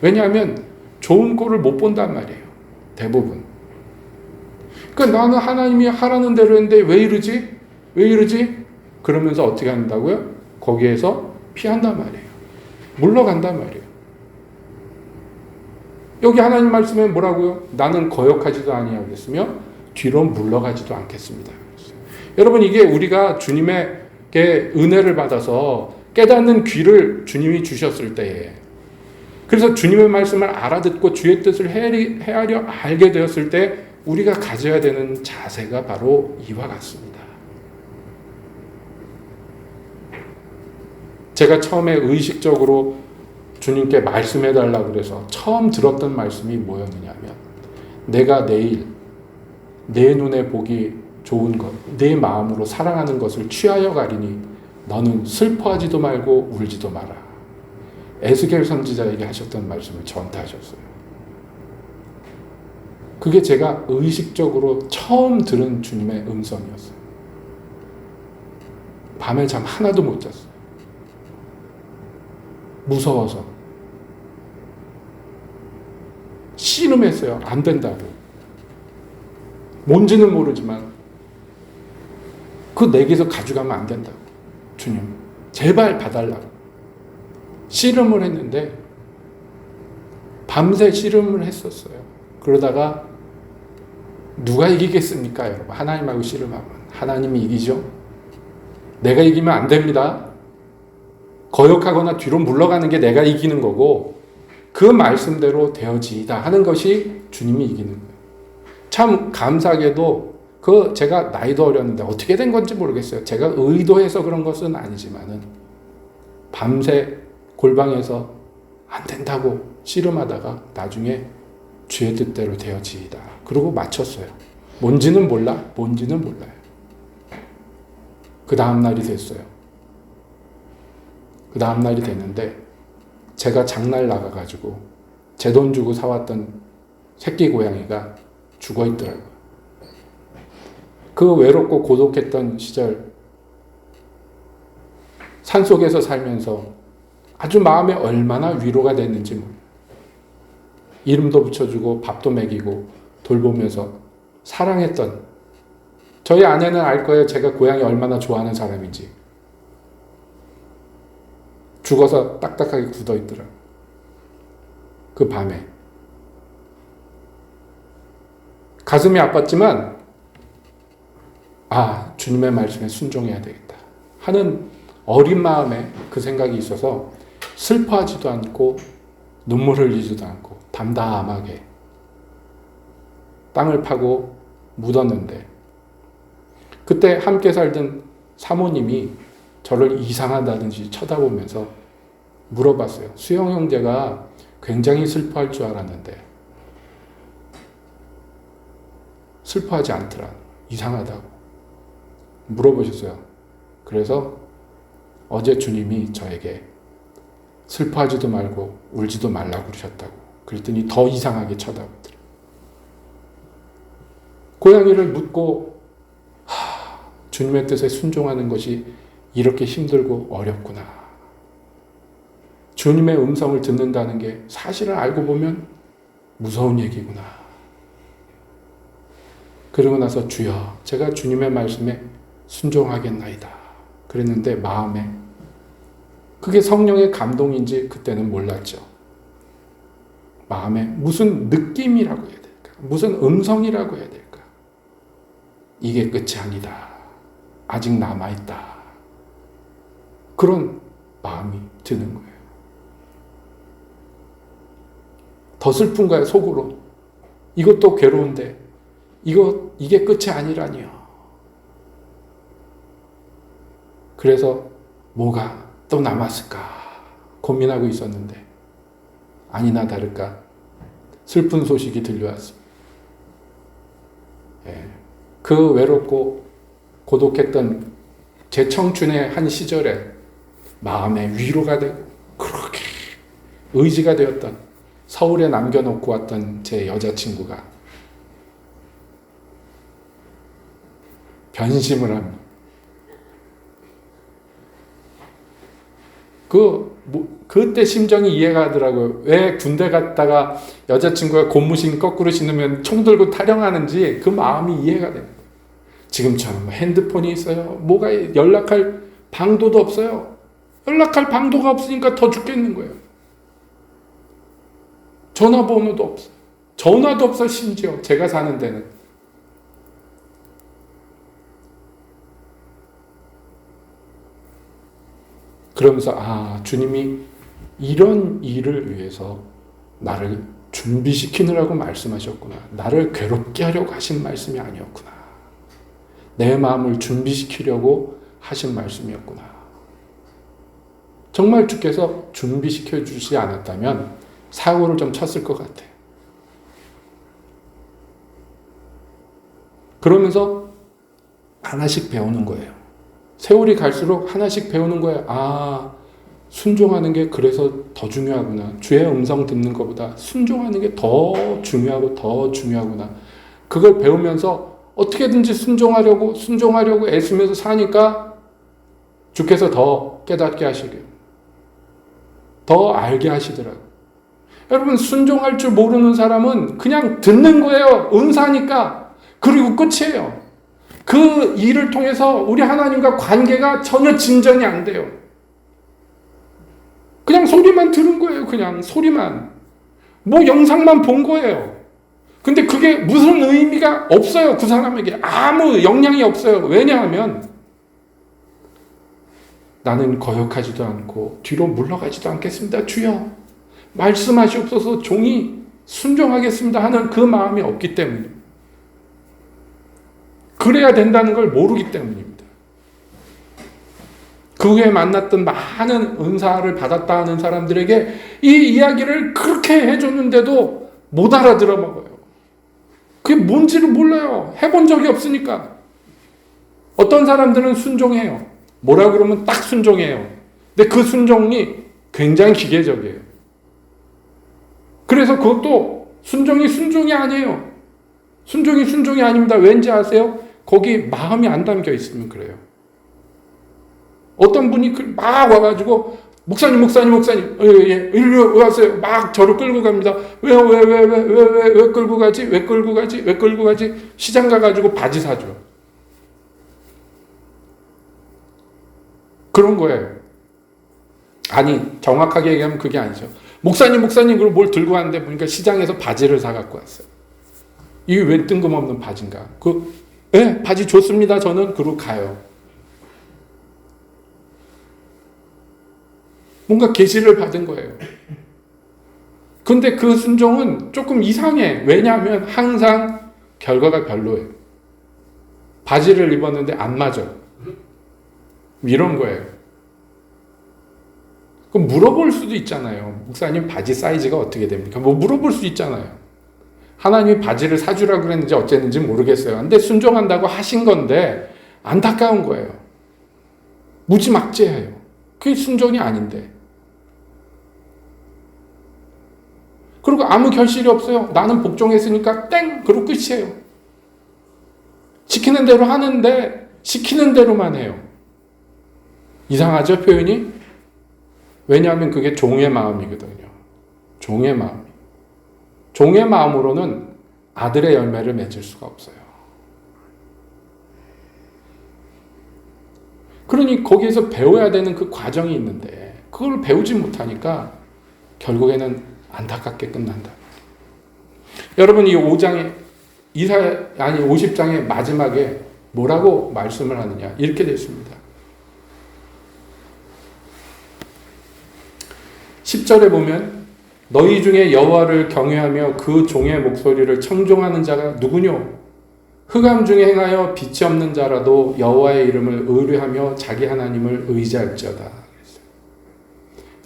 왜냐하면 좋은 꼴을 못 본단 말이에요. 대부분. 그러니까 나는 하나님이 하라는 대로 했는데 왜 이러지? 왜 이러지? 그러면서 어떻게 한다고요? 거기에서 피한단 말이에요. 물러간단 말이에요. 여기 하나님 말씀에 뭐라고요? 나는 거역하지도 아니하겠으며 뒤로 물러가지도 않겠습니다. 여러분 이게 우리가 주님에게 은혜를 받아서 깨닫는 귀를 주님이 주셨을 때에 그래서 주님의 말씀을 알아듣고 주의 뜻을 헤아려 알게 되었을 때 우리가 가져야 되는 자세가 바로 이와 같습니다. 제가 처음에 의식적으로 주님께 말씀해달라고 그래서 처음 들었던 말씀이 뭐였느냐면 내가 내일 내 눈에 보기 좋은 것, 내 마음으로 사랑하는 것을 취하여 가리니 너는 슬퍼하지도 말고 울지도 마라. 에스겔 선지자에게 하셨던 말씀을 저한테 하셨어요. 그게 제가 의식적으로 처음 들은 주님의 음성이었어요. 밤에 잠 하나도 못 잤어요. 무서워서. 씨름했어요. 안 된다고. 뭔지는 모르지만 그 내게서 가져가면 안 된다고. 주님, 제발 봐달라고. 씨름을 했는데 밤새 씨름을 했었어요. 그러다가 누가 이기겠습니까, 여러분? 하나님하고 씨름하면 하나님이 이기죠. 내가 이기면 안 됩니다. 거역하거나 뒤로 물러가는 게 내가 이기는 거고 그 말씀대로 되어지이다 하는 것이 주님이 이기는 거예요. 참 감사하게도 제가 나이도 어렸는데 어떻게 된 건지 모르겠어요. 제가 의도해서 그런 것은 아니지만은 밤새 골방에서 안 된다고 씨름하다가 나중에 주의 뜻대로 되어지이다. 그러고 마쳤어요. 뭔지는 몰라요. 그 다음 날이 됐어요. 그 다음 날이 됐는데 제가 장날 나가가지고 제 돈 주고 사왔던 새끼 고양이가 죽어 있더라고요. 그 외롭고 고독했던 시절 산속에서 살면서 아주 마음에 얼마나 위로가 됐는지 몰라요. 이름도 붙여주고 밥도 먹이고 돌보면서 사랑했던 저희 아내는 알 거예요. 제가 고양이 얼마나 좋아하는 사람인지. 죽어서 딱딱하게 굳어 있더라고요. 그 밤에. 가슴이 아팠지만 주님의 말씀에 순종해야 되겠다 하는 어린 마음에 그 생각이 있어서 슬퍼하지도 않고 눈물 흘리지도 않고 담담하게 땅을 파고 묻었는데 그때 함께 살던 사모님이 저를 이상하다든지 쳐다보면서 물어봤어요. 수영 형제가 굉장히 슬퍼할 줄 알았는데 슬퍼하지 않더라. 이상하다고 물어보셨어요. 그래서 어제 주님이 저에게 슬퍼하지도 말고 울지도 말라고 그러셨다고. 그랬더니 더 이상하게 쳐다보더라. 고양이를 묻고 주님의 뜻에 순종하는 것이 이렇게 힘들고 어렵구나. 주님의 음성을 듣는다는 게 사실을 알고 보면 무서운 얘기구나. 그러고 나서 주여, 제가 주님의 말씀에 순종하겠나이다. 그랬는데 마음에 그게 성령의 감동인지 그때는 몰랐죠. 마음에 무슨 느낌이라고 해야 될까? 무슨 음성이라고 해야 될까? 이게 끝이 아니다. 아직 남아있다. 그런 마음이 드는 거예요. 더 슬픈 거예요, 속으로. 이것도 괴로운데 이게 끝이 아니라니요. 그래서 뭐가 또 남았을까 고민하고 있었는데 아니나 다를까 슬픈 소식이 들려왔습니다. 그 외롭고 고독했던 제 청춘의 한 시절에 마음의 위로가 되고 그렇게 의지가 되었던 서울에 남겨놓고 왔던 제 여자친구가 변심을 합니다. 그때 심정이 이해가 하더라고요. 왜 군대 갔다가 여자친구가 고무신 거꾸로 신으면 총 들고 타령하는지 그 마음이 이해가 돼요. 지금처럼 핸드폰이 있어요. 뭐가 연락할 방도도 없어요. 연락할 방도가 없으니까 더 죽겠는 거예요. 전화번호도 없어요. 전화도 없어요, 심지어. 제가 사는 데는. 그러면서 주님이 이런 일을 위해서 나를 준비시키느라고 말씀하셨구나. 나를 괴롭게 하려고 하신 말씀이 아니었구나. 내 마음을 준비시키려고 하신 말씀이었구나. 정말 주께서 준비시켜 주시지 않았다면 사고를 좀 쳤을 것 같아요. 그러면서 하나씩 배우는 거예요. 세월이 갈수록 하나씩 배우는 거예요. 순종하는 게 그래서 더 중요하구나. 주의 음성 듣는 것보다 순종하는 게 더 중요하고 더 중요하구나. 그걸 배우면서 어떻게든지 순종하려고 애쓰면서 사니까 주께서 더 깨닫게 하시게요. 더 알게 하시더라고요. 여러분, 순종할 줄 모르는 사람은 그냥 듣는 거예요. 은사니까. 그리고 끝이에요. 그 일을 통해서 우리 하나님과 관계가 전혀 진전이 안 돼요. 그냥 소리만 들은 거예요. 그냥 소리만. 영상만 본 거예요. 근데 그게 무슨 의미가 없어요. 그 사람에게 아무 영향이 없어요. 왜냐하면 나는 거역하지도 않고 뒤로 물러가지도 않겠습니다. 주여 말씀하시옵소서, 종이 순종하겠습니다 하는 그 마음이 없기 때문입니다. 그래야 된다는 걸 모르기 때문입니다. 그 후에 만났던 많은 은사를 받았다 하는 사람들에게 이 이야기를 그렇게 해줬는데도 못 알아들어 먹어요. 그게 뭔지를 몰라요. 해본 적이 없으니까. 어떤 사람들은 순종해요. 뭐라 그러면 딱 순종해요. 근데 그 순종이 굉장히 기계적이에요. 그래서 그것도 순종이 아니에요. 순종이 아닙니다. 왠지 아세요? 거기 마음이 안 담겨 있으면 그래요. 어떤 분이 막 와가지고 목사님 일로 와세요. 막 저를 끌고 갑니다. 왜 끌고 가지? 시장 가가지고 바지 사줘. 그런 거예요. 아니, 정확하게 얘기하면 그게 아니죠. 목사님 그리고 뭘 들고 왔는데 보니까 시장에서 바지를 사갖고 왔어요. 이게 왜 뜬금없는 바지인가? 바지 좋습니다. 저는 그러고 가요. 뭔가 계시를 받은 거예요. 근데 그 순종은 조금 이상해. 왜냐하면 항상 결과가 별로예요. 바지를 입었는데 안 맞아. 이런 거예요. 그럼 물어볼 수도 있잖아요. 목사님 바지 사이즈가 어떻게 됩니까? 물어볼 수 있잖아요. 하나님이 바지를 사주라고 그랬는지 어쨌는지 모르겠어요. 근데 순종한다고 하신 건데 안타까운 거예요. 무지막지해요. 그게 순종이 아닌데. 그리고 아무 결실이 없어요. 나는 복종했으니까 땡! 그리고 끝이에요. 시키는 대로 하는데 시키는 대로만 해요. 이상하죠, 표현이? 왜냐하면 그게 종의 마음이거든요. 종의 마음. 종의 마음으로는 아들의 열매를 맺을 수가 없어요. 그러니 거기에서 배워야 되는 그 과정이 있는데 그걸 배우지 못하니까 결국에는 안타깝게 끝난다. 여러분, 이 5장에 50장의 마지막에 뭐라고 말씀을 하느냐? 이렇게 됐습니다. 10절에 보면 너희 중에 여호와를 경외하며 그 종의 목소리를 청종하는 자가 누구뇨? 흑암 중에 행하여 빛이 없는 자라도 여호와의 이름을 의뢰하며 자기 하나님을 의지할지어다.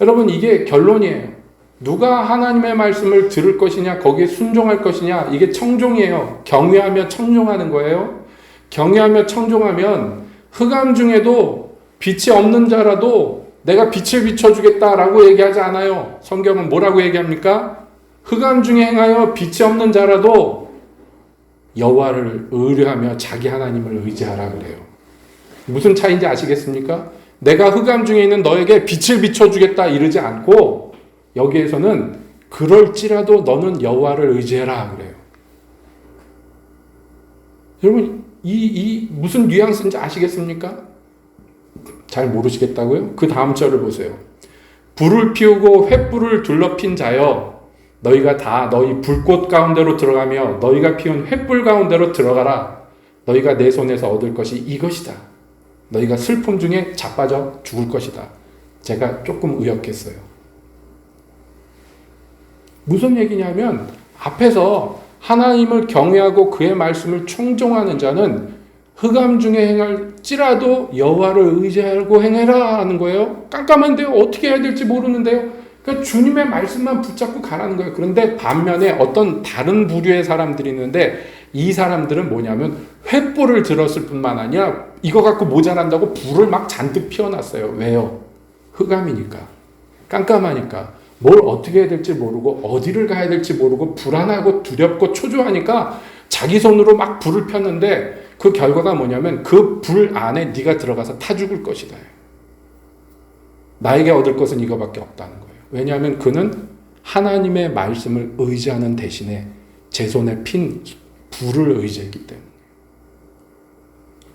여러분, 이게 결론이에요. 누가 하나님의 말씀을 들을 것이냐, 거기에 순종할 것이냐, 이게 청종이에요. 경외하며 청종하는 거예요. 경외하며 청종하면 흑암 중에도 빛이 없는 자라도 내가 빛을 비춰주겠다라고 얘기하지 않아요. 성경은 뭐라고 얘기합니까? 흑암 중에 행하여 빛이 없는 자라도 여호와를 의뢰하며 자기 하나님을 의지하라 그래요. 무슨 차이인지 아시겠습니까? 내가 흑암 중에 있는 너에게 빛을 비춰주겠다 이러지 않고 여기에서는 그럴지라도 너는 여호와를 의지해라 그래요. 여러분, 이 무슨 뉘앙스인지 아시겠습니까? 잘 모르시겠다고요? 그 다음 절을 보세요. 불을 피우고 횃불을 둘러핀 자여 너희가 다 너희 불꽃 가운데로 들어가며 너희가 피운 횃불 가운데로 들어가라. 너희가 내 손에서 얻을 것이 이것이다. 너희가 슬픔 중에 자빠져 죽을 것이다. 제가 조금 의역했어요. 무슨 얘기냐면 앞에서 하나님을 경외하고 그의 말씀을 청종하는 자는 흑암 중에 행할지라도 여호와를 의지하고 행해라 하는 거예요. 깜깜한데요. 어떻게 해야 될지 모르는데요. 그러니까 주님의 말씀만 붙잡고 가라는 거예요. 그런데 반면에 어떤 다른 부류의 사람들이 있는데 이 사람들은 뭐냐면 횃불을 들었을 뿐만 아니라 이거 갖고 모자란다고 불을 막 잔뜩 피워놨어요. 왜요? 흑암이니까. 깜깜하니까. 뭘 어떻게 해야 될지 모르고 어디를 가야 될지 모르고 불안하고 두렵고 초조하니까 자기 손으로 막 불을 폈는데 그 결과가 뭐냐면 그 불 안에 네가 들어가서 타 죽을 것이다. 나에게 얻을 것은 이거밖에 없다는 거예요. 왜냐하면 그는 하나님의 말씀을 의지하는 대신에 제 손에 핀 불을 의지했기 때문에.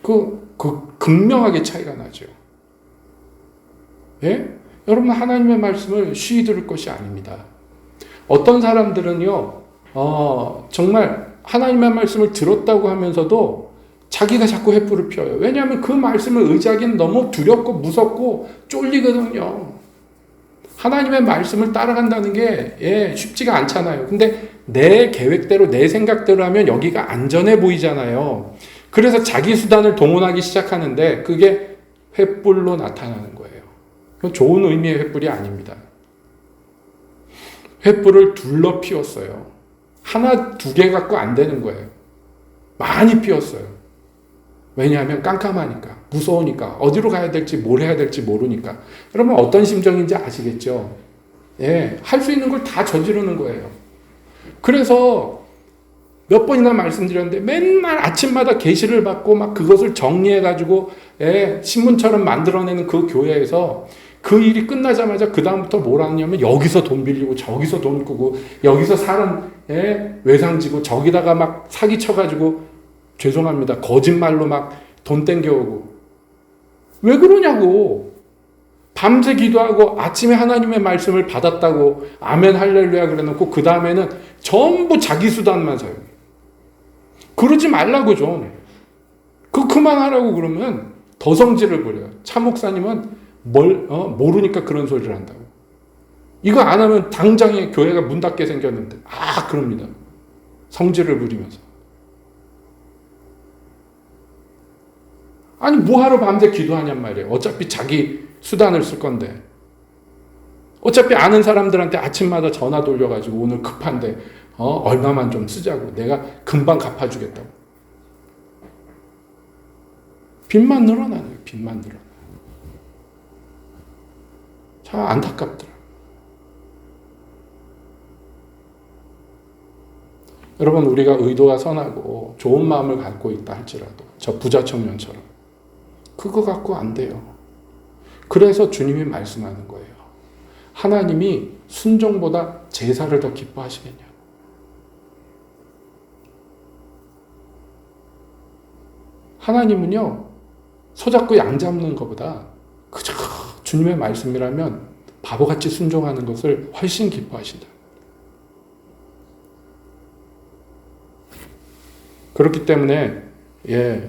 그 극명하게 차이가 나죠. 예? 여러분, 하나님의 말씀을 쉬이 들을 것이 아닙니다. 어떤 사람들은요, 정말 하나님의 말씀을 들었다고 하면서도 자기가 자꾸 횃불을 피워요. 왜냐하면 그 말씀을 의지하기는 너무 두렵고 무섭고 쫄리거든요. 하나님의 말씀을 따라간다는 게 쉽지가 않잖아요. 근데 내 계획대로 내 생각대로 하면 여기가 안전해 보이잖아요. 그래서 자기 수단을 동원하기 시작하는데 그게 횃불로 나타나는 거예요. 그건 좋은 의미의 횃불이 아닙니다. 횃불을 둘러 피웠어요. 하나, 두 개 갖고 안 되는 거예요. 많이 피웠어요. 왜냐하면 깜깜하니까, 무서우니까, 어디로 가야 될지, 뭘 해야 될지 모르니까. 여러분, 어떤 심정인지 아시겠죠? 예, 할 수 있는 걸 다 저지르는 거예요. 그래서 몇 번이나 말씀드렸는데 맨날 아침마다 계시를 받고 막 그것을 정리해가지고 신문처럼 만들어내는 그 교회에서 그 일이 끝나자마자 그 다음부터 뭘 하냐면 여기서 돈 빌리고 저기서 돈 끄고 여기서 사람 외상지고 저기다가 막 사기 쳐가지고 죄송합니다. 거짓말로 막 돈 땡겨오고. 왜 그러냐고. 밤새 기도하고 아침에 하나님의 말씀을 받았다고 아멘 할렐루야 그래놓고 그 다음에는 전부 자기 수단만 사용해. 그러지 말라고 좀. 그만하라고 그러면 더 성질을 부려요. 차 목사님은 모르니까 그런 소리를 한다고. 이거 안 하면 당장에 교회가 문 닫게 생겼는데 그럽니다. 성질을 부리면서. 아니 뭐하러 밤새 기도하냔 말이에요. 어차피 자기 수단을 쓸 건데. 어차피 아는 사람들한테 아침마다 전화 돌려가지고 오늘 급한데 얼마만 좀 쓰자고. 내가 금방 갚아주겠다고. 빚만 늘어나요. 빚만 늘어나요. 참 안타깝더라. 여러분, 우리가 의도가 선하고 좋은 마음을 갖고 있다 할지라도 저 부자 청년처럼 그거 갖고 안 돼요. 그래서 주님이 말씀하는 거예요. 하나님이 순종보다 제사를 더 기뻐하시겠냐고. 하나님은요, 소잡고 양 잡는 것보다 그저 주님의 말씀이라면 바보같이 순종하는 것을 훨씬 기뻐하신다. 그렇기 때문에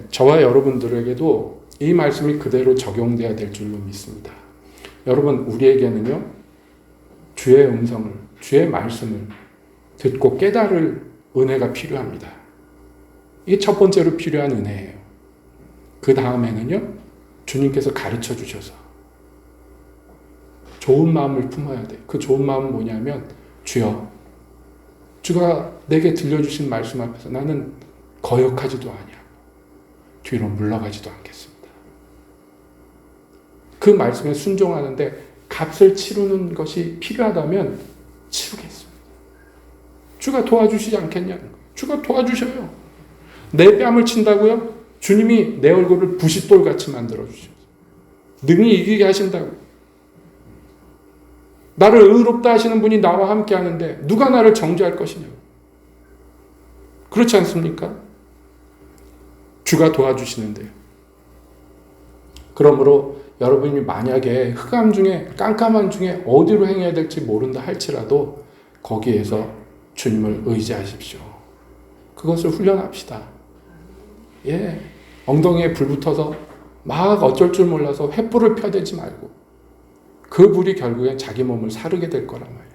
저와 여러분들에게도 이 말씀이 그대로 적용돼야 될 줄로 믿습니다. 여러분, 우리에게는요, 주의 음성을, 주의 말씀을 듣고 깨달을 은혜가 필요합니다. 이게 첫 번째로 필요한 은혜예요. 그 다음에는요, 주님께서 가르쳐 주셔서 좋은 마음을 품어야 돼요. 그 좋은 마음은 뭐냐면, 주여, 주가 내게 들려주신 말씀 앞에서 나는 거역하지도 않냐, 뒤로 물러가지도 않겠습니다. 그 말씀에 순종하는데 값을 치르는 것이 필요하다면 치르겠습니다. 주가 도와주시지 않겠냐는 거예요. 주가 도와주셔요. 내 뺨을 친다고요? 주님이 내 얼굴을 부싯돌같이 만들어주셔서 능히 이기게 하신다고. 나를 의롭다 하시는 분이 나와 함께 하는데 누가 나를 정죄할 것이냐고. 그렇지 않습니까? 주가 도와주시는데요. 그러므로 여러분이 만약에 흑암 중에, 깜깜한 중에 어디로 행해야 될지 모른다 할지라도 거기에서 주님을 의지하십시오. 그것을 훈련합시다. 엉덩이에 불 붙어서 막 어쩔 줄 몰라서 횃불을 펴대지 말고 그 불이 결국엔 자기 몸을 사르게 될 거란 말이에요.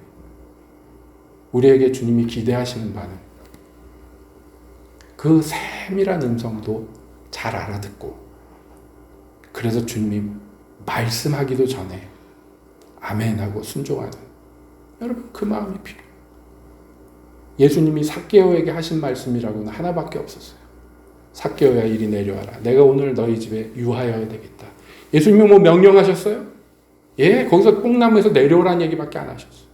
우리에게 주님이 기대하시는 바는 그 세밀한 음성도 잘 알아듣고, 그래서 주님이 말씀하기도 전에 아멘하고 순종하는, 여러분, 그 마음이 필요해요. 예수님이 삭개오에게 하신 말씀이라고는 하나밖에 없었어요. 삭개오야, 이리 내려와라. 내가 오늘 너희 집에 유하여야 되겠다. 예수님이 뭐 명령하셨어요? 거기서 뽕나무에서 내려오라는 얘기밖에 안 하셨어요.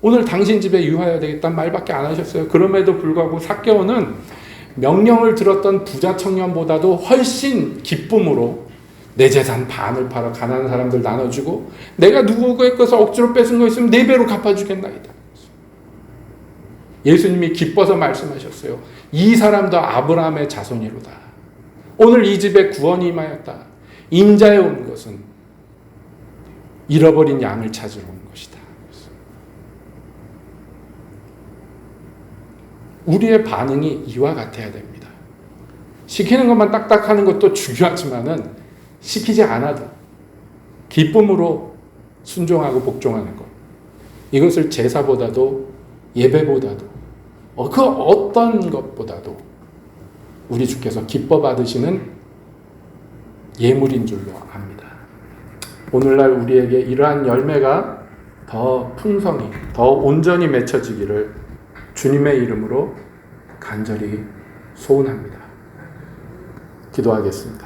오늘 당신 집에 유하여야 되겠다는 말밖에 안 하셨어요. 그럼에도 불구하고 삭개오는 명령을 들었던 부자 청년보다도 훨씬 기쁨으로 내 재산 반을 팔아 가난한 사람들 나눠주고, 내가 누구의 것을 억지로 뺏은 거 있으면 4배로 갚아주겠나이다. 예수님이 기뻐서 말씀하셨어요. 이 사람도 아브라함의 자손이로다. 오늘 이 집에 구원이 임하였다. 인자에 온 것은 잃어버린 양을 찾으러 온 것이다. 우리의 반응이 이와 같아야 됩니다. 시키는 것만 딱딱하는 것도 중요하지만은 시키지 않아도 기쁨으로 순종하고 복종하는 것, 이것을 제사보다도 예배보다도 그 어떤 것보다도 우리 주께서 기뻐 받으시는 예물인 줄로 압니다. 오늘날 우리에게 이러한 열매가 더 풍성히, 더 온전히 맺혀지기를 주님의 이름으로 간절히 소원합니다. 기도하겠습니다.